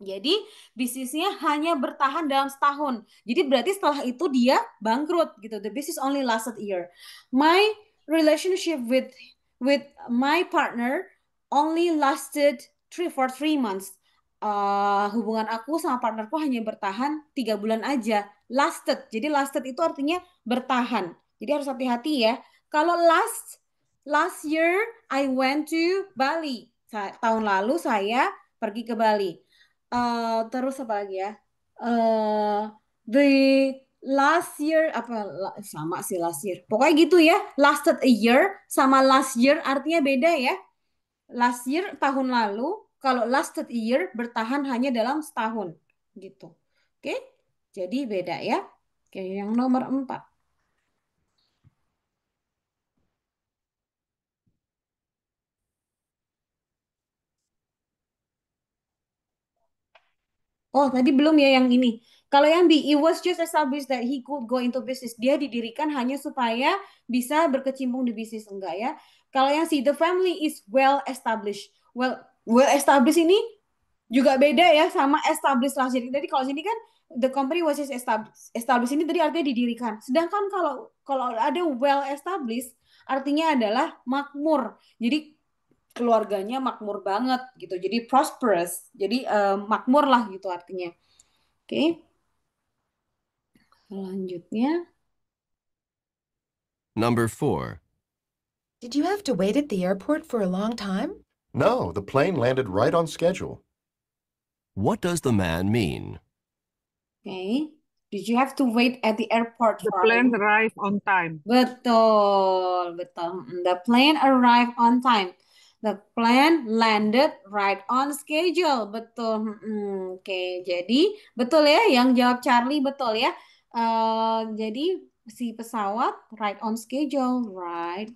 Jadi bisnisnya hanya bertahan dalam setahun. Jadi berarti setelah itu dia bangkrut gitu. The business only lasted a year. My relationship with my partner only lasted for 3 months. Hubungan aku sama partnerku hanya bertahan 3 bulan aja. Lasted. Jadi lasted itu artinya bertahan. Jadi harus hati-hati ya. Kalau last year I went to Bali. Tahun lalu saya pergi ke Bali. Terus apa lagi ya? The last year sama sih last year. Pokoknya gitu ya. Lasted a year sama last year artinya beda ya. Last year tahun lalu, kalau lasted a year bertahan hanya dalam setahun gitu. Oke? Jadi beda ya. Oke, yang nomor 4. Oh, tadi belum ya yang ini. Kalau yang B, it was just established that he could go into business. Dia didirikan hanya supaya bisa berkecimpung di bisnis, enggak ya. Kalau yang C, the family is well established. Well established ini juga beda ya sama established last year. Jadi kalau sini kan the company was just established. Established ini tadi artinya didirikan. Sedangkan kalau ada well established artinya adalah makmur. Jadi keluarganya makmur banget gitu. Jadi prosperous. Jadi makmur lah gitu artinya. Oke. Selanjutnya. Number 4. Did you have to wait at the airport for a long time? No, the plane landed right on schedule. What does the man mean? Okay. Did you have to wait at the airport The for plane arrived on time. Betul. The plane arrived on time. The plane landed right on schedule. Betul. Oke, jadi betul ya yang jawab Charlie betul ya. Jadi si pesawat right on schedule, right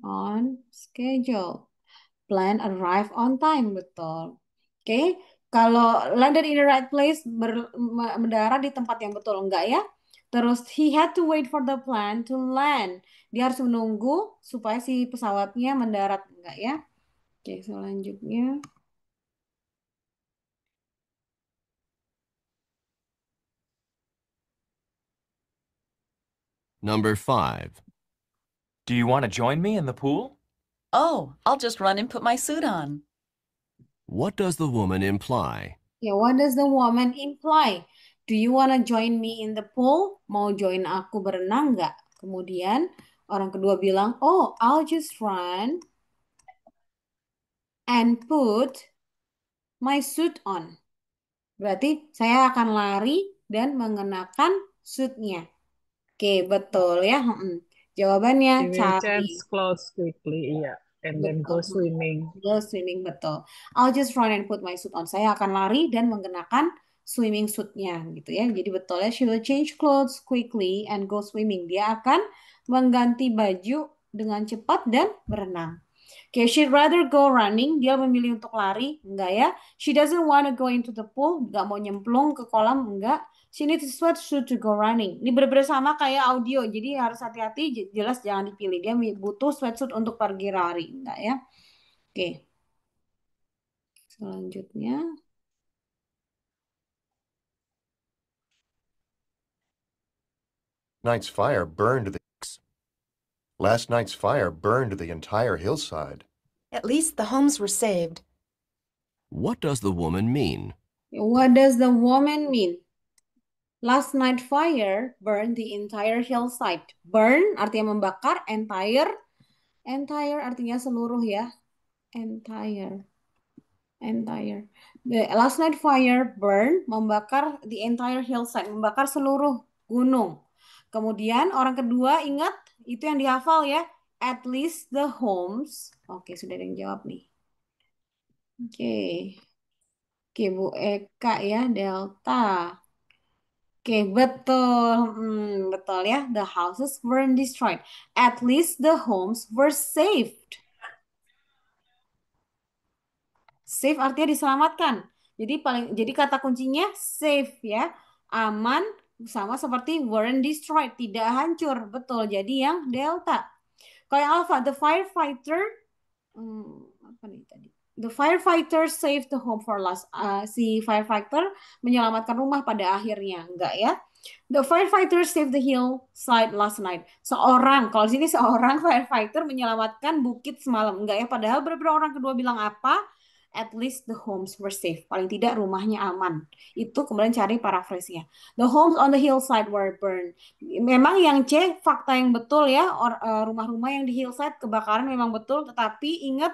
on schedule. Plane arrive on time, betul. Oke, kalau landed in the right place, mendarat di tempat yang betul, enggak ya? Terus, he had to wait for the plane to land. Dia harus menunggu supaya si pesawatnya mendarat, enggak ya? Oke, selanjutnya. Number 5. Do you want to join me in the pool? Oh, I'll just run and put my suit on. What does the woman imply? Ya, what does the woman imply? Do you wanna join me in the pool? Mau join aku berenang nggak? Kemudian orang kedua bilang, oh, I'll just run and put my suit on. Berarti saya akan lari dan mengenakan suitnya. Oke, betul ya. Jawabannya He will change Charlie. clothes quickly, yeah. And then go Betul. swimming. Go swimming, betul. I'll just run and put my suit on. Saya akan lari dan mengenakan swimming suitnya gitu ya. Jadi betul ya. She will change clothes quickly and go swimming. Dia akan mengganti baju dengan cepat dan berenang. Okay, she'd rather go running. Dia memilih untuk lari, enggak ya? She doesn't want to go into the pool. Enggak mau nyemplung ke kolam, enggak. She needs a sweatsuit to go running. Ini benar-benar sama kayak audio. Jadi harus hati-hati. Jelas jangan dipilih. Dia butuh sweatsuit untuk pergi lari, enggak ya? Oke. Selanjutnya. Night's fire burned the Last night's fire burned the entire hillside. At least the homes were saved. What does the woman mean? What does the woman mean? Last night fire burned the entire hillside. Burn artinya membakar, entire artinya seluruh ya. Entire. The last night fire burned, membakar the entire hillside, membakar seluruh gunung. Kemudian orang kedua ingat itu yang dihafal ya, at least the homes. Oke, sudah ada yang jawab nih. Oke. Oke, Bu Eka ya, Delta. Oke, betul. Betul ya. The houses weren't destroyed. At least the homes were saved. Save artinya diselamatkan. Jadi kata kuncinya save ya. Aman sama seperti weren't destroyed, tidak hancur. Betul. Jadi yang Delta. Kalau yang Alpha, the firefighter apa nih tadi? The firefighter saved the home for last. Si firefighter menyelamatkan rumah pada akhirnya, enggak ya? The firefighter saved the hillside last night. Kalau di sini seorang firefighter menyelamatkan bukit semalam, enggak ya? Padahal beberapa orang kedua bilang apa? At least the homes were safe. Paling tidak rumahnya aman. Itu kemudian cari paraphrase-nya. The homes on the hillside were burned. Memang yang C fakta yang betul ya. Rumah-rumah yang di hillside kebakaran memang betul. Tetapi ingat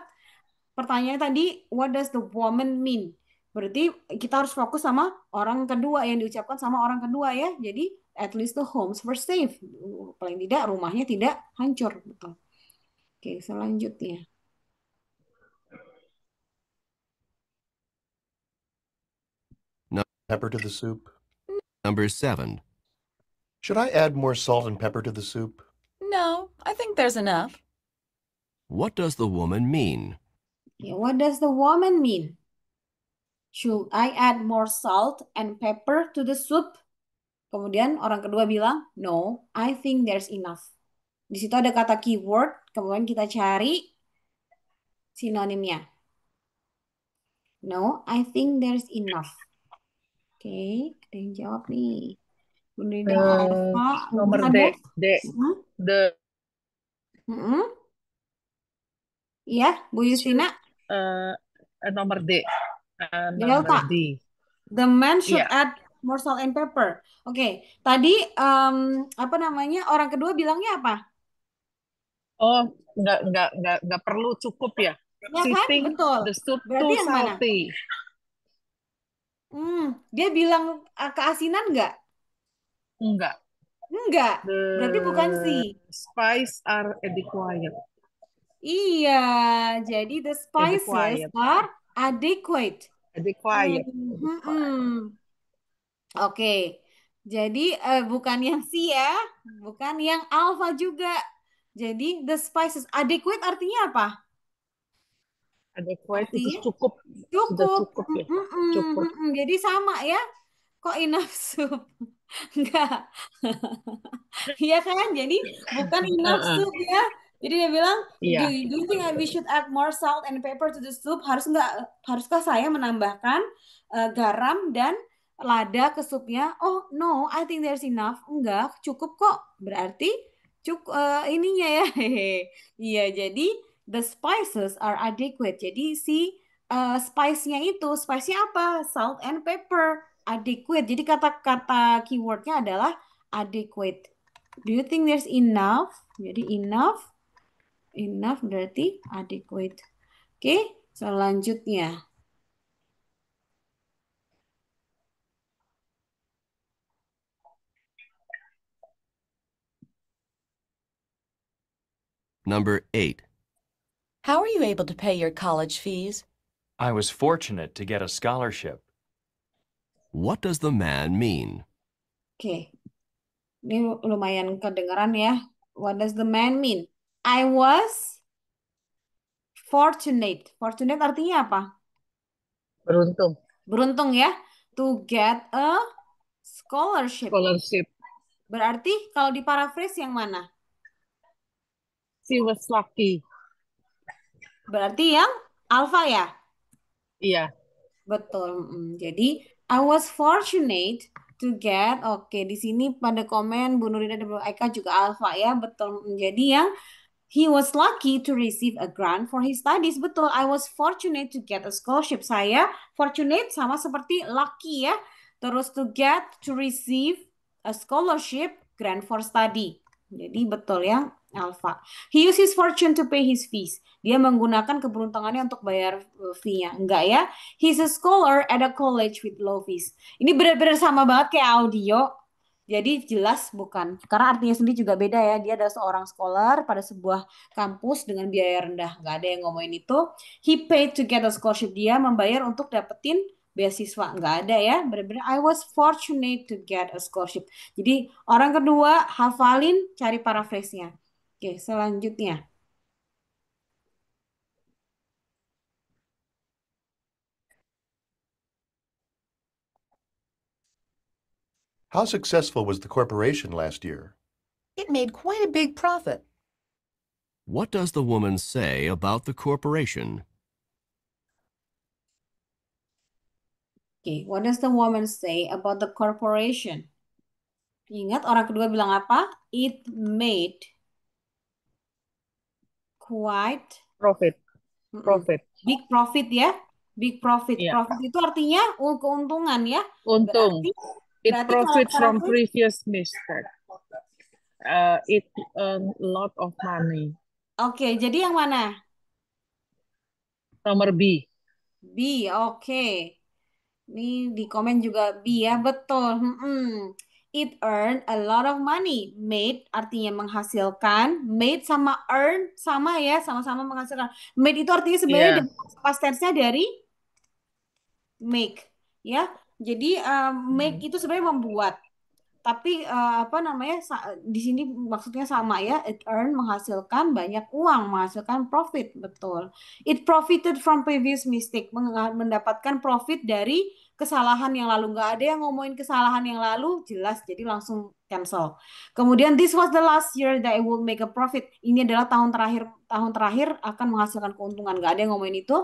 pertanyaannya tadi, what does the woman mean? Berarti kita harus fokus sama orang kedua yang diucapkan sama orang kedua ya. Jadi at least the homes were safe. Paling tidak rumahnya tidak hancur. Betul. Oke, selanjutnya. Pepper to the soup. Number 7. Should I add more salt and pepper to the soup? No, I think there's enough. What does the woman mean? Okay, what does the woman mean? Should I add more salt and pepper to the soup? Kemudian orang kedua bilang, no, I think there's enough. Di situ ada kata keyword, kemudian kita cari sinonimnya. No, I think there's enough. Oke, ada yang jawab nih. Bunda Alfa, Nomor ada? D. The Iya, Bu Justina. nomor D. Delta. Nomor D. The man should Iya. add more salt and pepper. Oke, tadi apa namanya? Orang kedua bilangnya apa? Oh, nggak perlu, cukup ya. Ya kan? Sipping Betul. the soup Berarti too yang mana? salty. Dia bilang keasinan nggak? Enggak. Enggak. Berarti bukan sih. Spice are adequate. Iya, jadi the spices are adequate. Adequate. Oke, jadi bukan yang C ya, bukan yang alpha juga. Jadi the spices adequate artinya apa? Adequate Artinya? itu cukup. Sudah cukup ya. Cukup. Jadi sama ya. Kok enough soup? Enggak. Iya kan? Jadi bukan enough soup ya. Jadi dia bilang, do you think we should add more salt and pepper to the soup? Haruskah saya menambahkan garam dan lada ke supnya? Oh no, I think there's enough. Enggak, cukup kok. Berarti cukup ininya ya. Iya, jadi the spices are adequate. Jadi si spice-nya itu, spice-nya apa? Salt and pepper. Adequate. Jadi kata-kata keywordnya adalah adequate. Do you think there's enough? Jadi enough berarti adequate. Oke, selanjutnya. Number 8. How are you able to pay your college fees? I was fortunate to get a scholarship. What does the man mean? Oke. Ini lumayan kedengeran ya. What does the man mean? I was fortunate. Fortunate artinya apa? Beruntung. Beruntung ya. To get a scholarship. Berarti kalau di paraphrase yang mana? She was lucky. Berarti yang alpha ya? Iya. Betul. Jadi I was fortunate to get. Oke, di sini pada komen Bu Nurida dan Bu Eka juga alpha ya. Betul. Jadi yang he was lucky to receive a grant for his studies. Betul. I was fortunate to get a scholarship. Saya fortunate sama seperti lucky ya. Terus to get, to receive a scholarship, grant for study. Jadi betul yang alpha. He used his fortune to pay his fees. Dia menggunakan keberuntungannya untuk bayar fee-nya. Enggak ya. He's a scholar at a college with low fees. Ini benar-benar sama banget kayak audio. Jadi jelas bukan. Karena artinya sendiri juga beda ya. Dia adalah seorang scholar pada sebuah kampus dengan biaya rendah. Nggak ada yang ngomongin itu. He paid to get a scholarship. Dia membayar untuk dapetin beasiswa. Nggak ada ya. Benar-benar I was fortunate to get a scholarship. Jadi orang kedua hafalin, cari paraphrase-nya. Oke, selanjutnya. How successful was the corporation last year? It made quite a big profit. What does the woman say about the corporation? Oke, what does the woman say about the corporation? Ingat orang kedua bilang apa? It made quite Profit. Profit. big profit ya. Big profit. Yeah. Profit itu artinya keuntungan ya. Untung. It Berarti kalau profit from paraphrase, previous mistake. It earned a lot of money. oke, jadi yang mana? Nomor B. B, oke. Ini di komen juga B ya, betul. It earned a lot of money. Made artinya menghasilkan. Made sama earn sama ya, sama-sama menghasilkan. Made itu artinya sebenarnya Yeah. past tense-nya dari make ya. Jadi make itu sebenarnya membuat. Tapi apa namanya di sini maksudnya sama ya. It earn menghasilkan banyak uang, menghasilkan profit, betul. It profited from previous mistake, mendapatkan profit dari kesalahan yang lalu. Nggak ada yang ngomongin kesalahan yang lalu, jelas. Jadi langsung cancel. Kemudian this was the last year that I will make a profit. Ini adalah tahun terakhir akan menghasilkan keuntungan. Nggak ada yang ngomongin itu.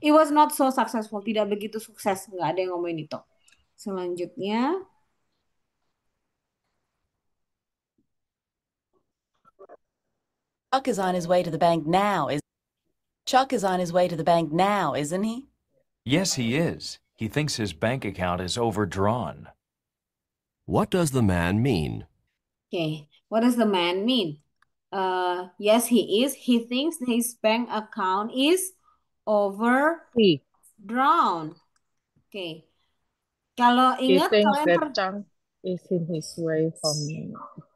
It was not so successful, tidak begitu sukses. Nggak ada yang ngomongin itu. Selanjutnya. Chuck is on his way to the bank now, Chuck is on his way to the bank now, isn't he? Yes, he is. He thinks his bank account is overdrawn. What does the man mean? Okay, what does the man mean? Yes, he is. He thinks his bank account is C. overdrawn. Okay. Kalau He ingat, thinks kalau yang that chunk is in his way from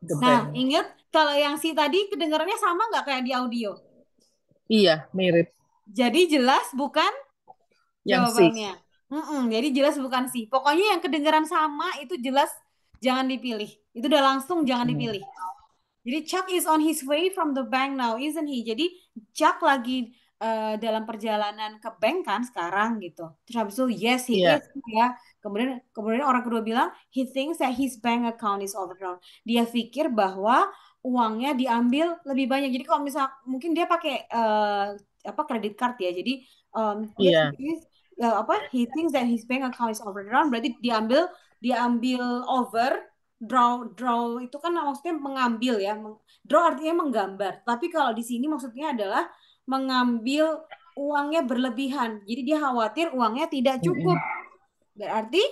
the nah, bank. ingat kalau yang si tadi kedengarannya sama nggak kayak di audio? Iya, mirip. Jadi jelas bukan Yang C. jawabannya. Jadi jelas bukan sih. Pokoknya yang kedengaran sama itu jelas jangan dipilih. Itu udah langsung jangan dipilih. Jadi Chuck is on his way from the bank now, isn't he? Jadi Chuck lagi dalam perjalanan ke bank kan sekarang gitu. Terus habis itu yes he Iya. is ya. Kemudian orang kedua bilang he thinks that his bank account is overdrawn. Dia pikir bahwa uangnya diambil lebih banyak. Jadi kalau misal mungkin dia pakai apa kredit card ya. Jadi yes Iya. he thinks that his bank account is overdrawn berarti diambil over. Draw itu kan maksudnya mengambil ya. Draw artinya menggambar. Tapi kalau di sini maksudnya adalah mengambil uangnya berlebihan. Jadi dia khawatir uangnya tidak cukup. Berarti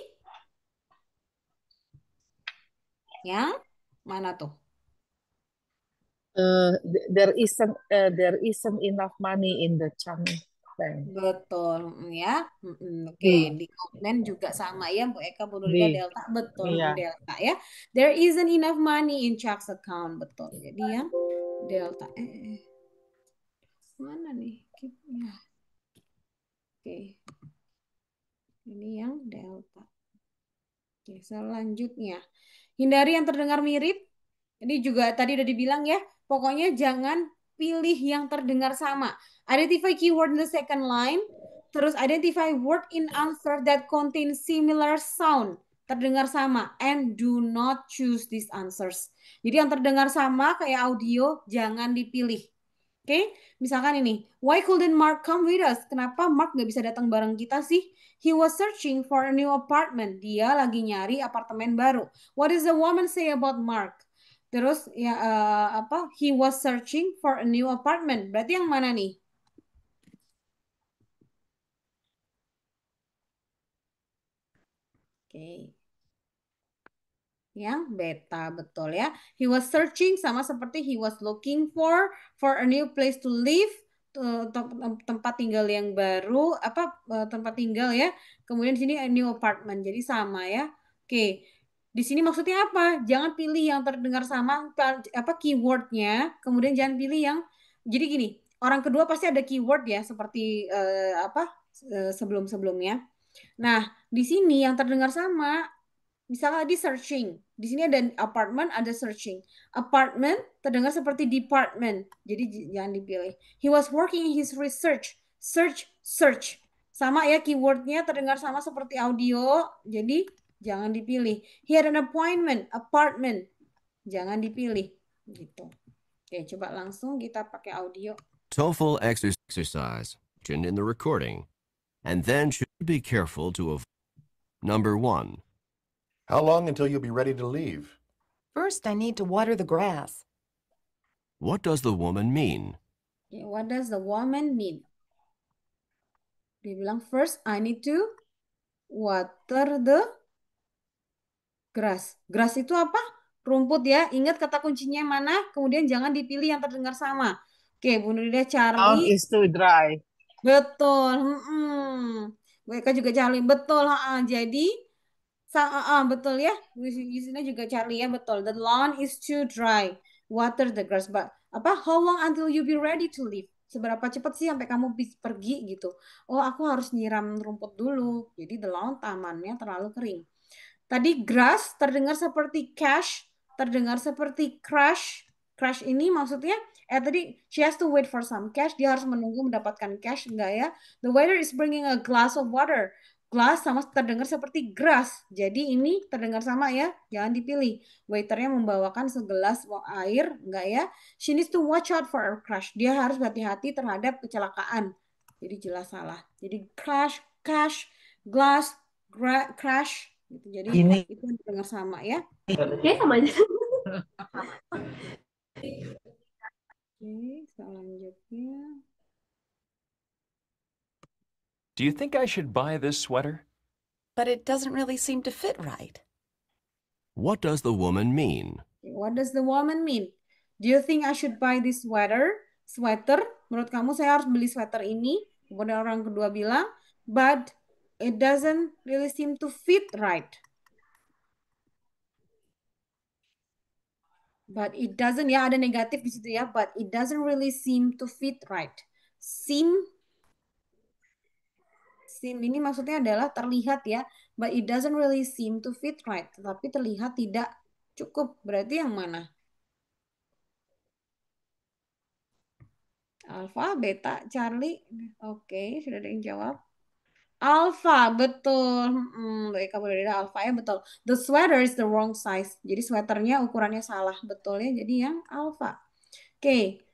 yang mana tuh? There isn't enough money in the chunk bank. Betul ya. Oke, di komen juga sama ya Bu Eka, Bu Nurida, D. Delta. Betul, Iya. Delta ya. There isn't enough money in Chuck's account. Betul. Jadi yang Delta. Mana nih? Ya. Oke. Ini yang Delta. Oke, selanjutnya. Hindari yang terdengar mirip. Ini juga tadi udah dibilang ya. Pokoknya jangan pilih yang terdengar sama. Identify keyword in the second line. Terus identify word in answer that contain similar sound. Terdengar sama. And do not choose these answers. Jadi yang terdengar sama kayak audio, jangan dipilih. Oke, misalkan ini. Why couldn't Mark come with us? Kenapa Mark nggak bisa datang bareng kita sih? He was searching for a new apartment. Dia lagi nyari apartemen baru. What does the woman say about Mark? Terus ya apa? He was searching for a new apartment. Berarti yang mana nih? Oke. yang beta, betul ya. He was searching sama seperti he was looking for a new place to live, tempat tinggal yang baru, tempat tinggal ya. Kemudian di sini a new apartment, jadi sama ya. Oke, di sini maksudnya apa? Jangan pilih yang terdengar sama keywordnya, kemudian jangan pilih yang. Jadi gini, orang kedua pasti ada keyword ya, seperti sebelum-sebelumnya. Nah, di sini yang terdengar sama, misalnya di searching. Di sini ada apartment, ada searching. Apartment terdengar seperti department. Jadi jangan dipilih. He was working in his research. Search. Sama ya keywordnya terdengar sama seperti audio. Jadi jangan dipilih. He had an appointment. Apartment. Jangan dipilih. Gitu. Oke, coba langsung kita pakai audio. TOEFL exercise in the recording. And then should be careful to avoid. Number 1. How long until you'll be ready to leave? First, I need to water the grass. What does the woman mean? Okay, what does the woman mean? Dia bilang, first I need to water the grass. Grass itu apa? Rumput ya. Ingat kata kuncinya mana? Kemudian jangan dipilih yang terdengar sama. Oke, Bu Nurida, Ground Charlie. is too dry. Betul. Mereka juga Charlie. Betul. Jadi, betul ya. Di sini juga Charlie ya. Betul. The lawn is too dry. Water the grass. How long until you be ready to leave? Seberapa cepat sih sampai kamu bisa pergi gitu? Oh, aku harus nyiram rumput dulu. Jadi the lawn, tamannya terlalu kering. Tadi grass terdengar seperti cash, terdengar seperti crash. Crash ini maksudnya, tadi she has to wait for some cash. Dia harus menunggu mendapatkan cash, enggak ya? The waiter is bringing a glass of water. Glass sama terdengar seperti grass. Jadi ini terdengar sama ya, jangan dipilih. Waiternya membawakan segelas air, enggak ya? She needs to watch out for a crash. Dia harus hati-hati terhadap kecelakaan. Jadi jelas salah. Jadi crash, cash, glass, crash. Gitu. Jadi itu dengar sama ya. Oke, sama aja. Oke, selanjutnya. Do you think I should buy this sweater? But it doesn't really seem to fit right. What does the woman mean? What does the woman mean? Do you think I should buy this sweater? Sweater, menurut kamu saya harus beli sweater ini? Kemudian orang kedua bilang, but it doesn't really seem to fit right. But it doesn't, ya ada negatif di situ ya. But it doesn't really seem to fit right. Seem ini maksudnya adalah terlihat ya. But it doesn't really seem to fit right. Tetapi terlihat tidak cukup. Berarti yang mana? Alpha, beta, Charlie. Oke, sudah ada yang jawab. Alpha, betul. Baik, kamu udah alpha ya, betul. The sweater is the wrong size. Jadi sweaternya ukurannya salah, betul ya. Jadi yang alpha. Oke.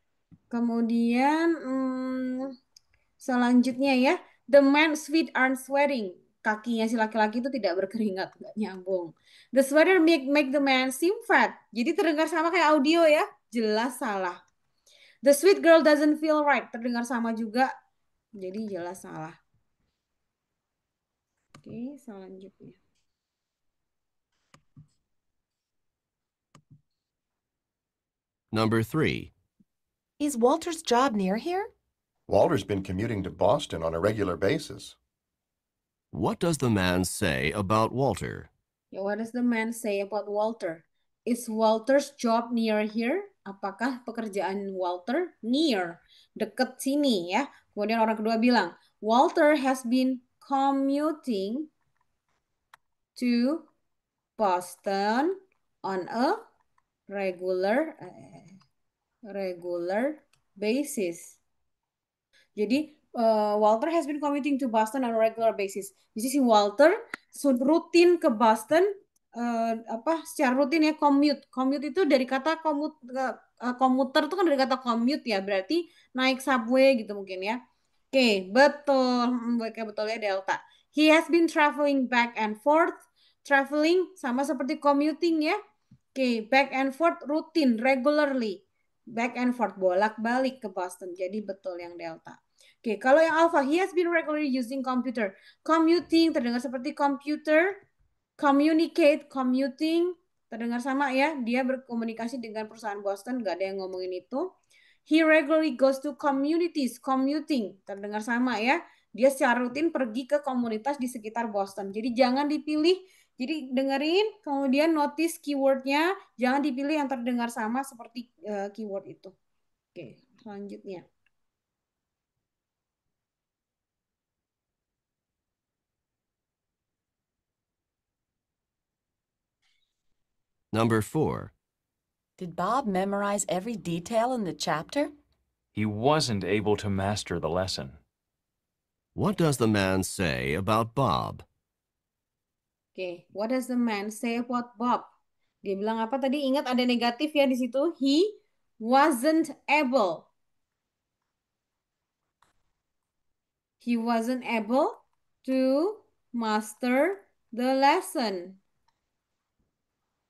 Kemudian selanjutnya ya. The man's feet aren't sweating. Kakinya si laki-laki itu tidak berkeringat, nggak nyambung. The sweater make the man seem fat. Jadi terdengar sama kayak audio ya. Jelas salah. The sweet girl doesn't feel right. Terdengar sama juga. Jadi jelas salah. Oke, selanjutnya. Number 3. Is Walter's job near here? Walter's been commuting to Boston on a regular basis. What does the man say about Walter? What does the man say about Walter? Is Walter's job near here? Apakah pekerjaan Walter near? Dekat sini ya. Kemudian orang kedua bilang, Walter has been commuting to Boston on a regular basis. Jadi Walter has been commuting to Boston on a regular basis. Jadi si Walter rutin ke Boston secara rutin ya, commute. Commute itu dari kata komuter itu kan dari kata commute ya, berarti naik subway gitu mungkin ya. Oke, betul. Betul ya Delta. He has been traveling back and forth. Traveling sama seperti commuting ya. Oke, back and forth rutin, regularly. Back and forth, bolak-balik ke Boston. Jadi betul yang Delta. Oke, kalau yang Alpha, he has been regularly using computer. Commuting terdengar seperti computer. Communicate, commuting. Terdengar sama ya? Dia berkomunikasi dengan perusahaan Boston, nggak ada yang ngomongin itu. He regularly goes to communities, commuting. Terdengar sama ya? Dia secara rutin pergi ke komunitas di sekitar Boston. Jadi jangan dipilih, jadi dengerin, kemudian notice keywordnya, jangan dipilih yang terdengar sama seperti keyword itu. Oke, selanjutnya. Number 4. Did Bob memorize every detail in the chapter? He wasn't able to master the lesson. What does the man say about Bob? Oke, what does the man say about Bob? Dia bilang apa tadi? Ingat ada negatif ya di situ. He wasn't able. He wasn't able to master the lesson.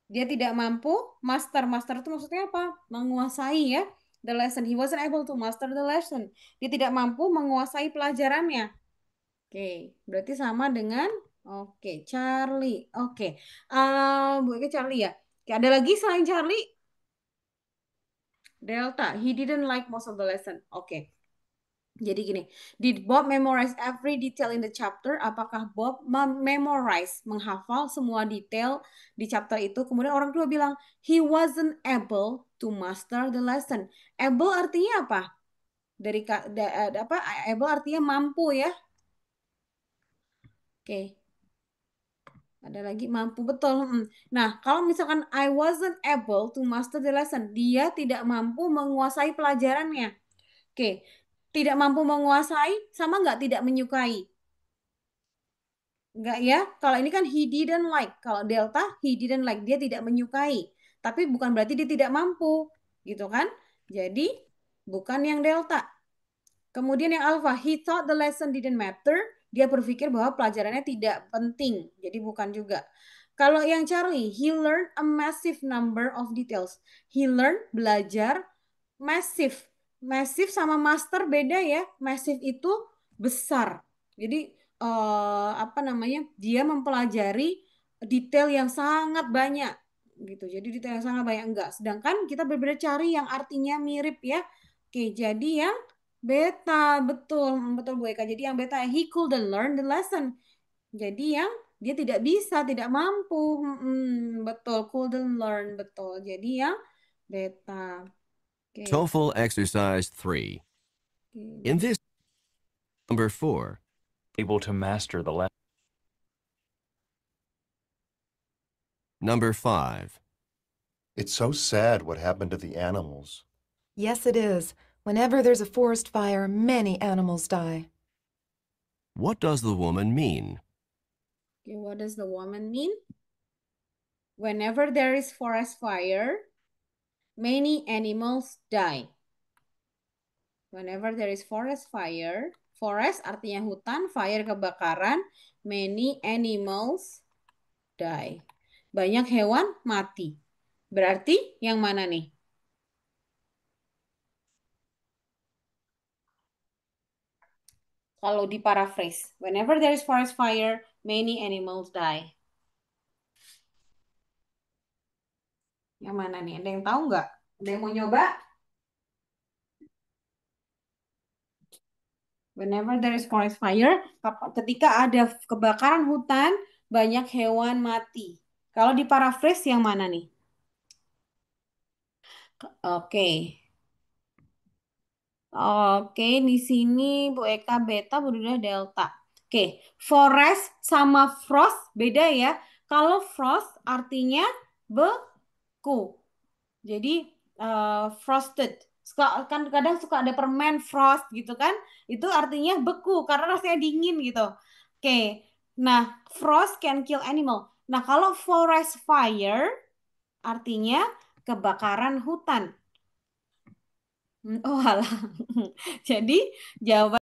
Dia tidak mampu master. Master itu maksudnya apa? Menguasai ya. The lesson. He wasn't able to master the lesson. Dia tidak mampu menguasai pelajarannya. Oke, berarti sama dengan Charlie. Oke. Bu Eka Charlie ya. Oke, ada lagi selain Charlie? Delta. He didn't like most of the lesson. Oke. Jadi gini, did Bob memorize every detail in the chapter? Apakah Bob memorize, menghafal semua detail di chapter itu? Kemudian orang tua bilang, he wasn't able to master the lesson. Able artinya apa? Dari apa? Able artinya mampu ya. Oke. Ada lagi mampu, betul. Nah, kalau misalkan I wasn't able to master the lesson, dia tidak mampu menguasai pelajarannya. Oke. Tidak mampu menguasai sama nggak tidak menyukai? Enggak ya. Kalau ini kan he didn't like. Kalau delta, he didn't like. Dia tidak menyukai. Tapi bukan berarti dia tidak mampu. Gitu kan. Jadi bukan yang delta. Kemudian yang alpha, he thought the lesson didn't matter. Dia berpikir bahwa pelajarannya tidak penting. Jadi bukan juga. Kalau yang Charlie, he learned a massive number of details. He learned, belajar, massive. Massive sama master beda ya. Massive itu besar. Jadi apa namanya? Dia mempelajari detail yang sangat banyak gitu. Jadi detail yang sangat banyak enggak. Sedangkan kita berbeda cari yang artinya mirip ya. Oke, jadi yang beta, betul Bu Eka. Jadi yang beta, he couldn't learn the lesson. Jadi yang dia tidak bisa, tidak mampu. Betul, couldn't learn, betul. Jadi yang beta. Okay. TOEFL exercise 3. In this, number 4. Able to master the lesson. Number 5. It's so sad what happened to the animals. Yes, it is. Whenever there's a forest fire, many animals die. What does the woman mean? Okay, what does the woman mean? Whenever there is forest fire, many animals die. Whenever there is forest fire, forest artinya hutan, fire kebakaran, many animals die. Banyak hewan mati. Berarti yang mana nih? Kalau di paraphrase, whenever there is forest fire, many animals die. Yang mana nih? Ada yang tahu nggak? Ada yang mau nyoba? Whenever there is forest fire, ketika ada kebakaran hutan, banyak hewan mati. Kalau di paraphrase yang mana nih? Oke. Oke, di sini Bu Eka beta, Bu Duda delta. Oke, forest sama frost beda ya. Kalau frost artinya beku. Jadi frosted. Kan kadang suka ada permen frost gitu kan. Itu artinya beku karena rasanya dingin gitu. Oke. Nah, frost can kill animal. Nah, kalau forest fire artinya kebakaran hutan. Oh alah. Jadi jawaban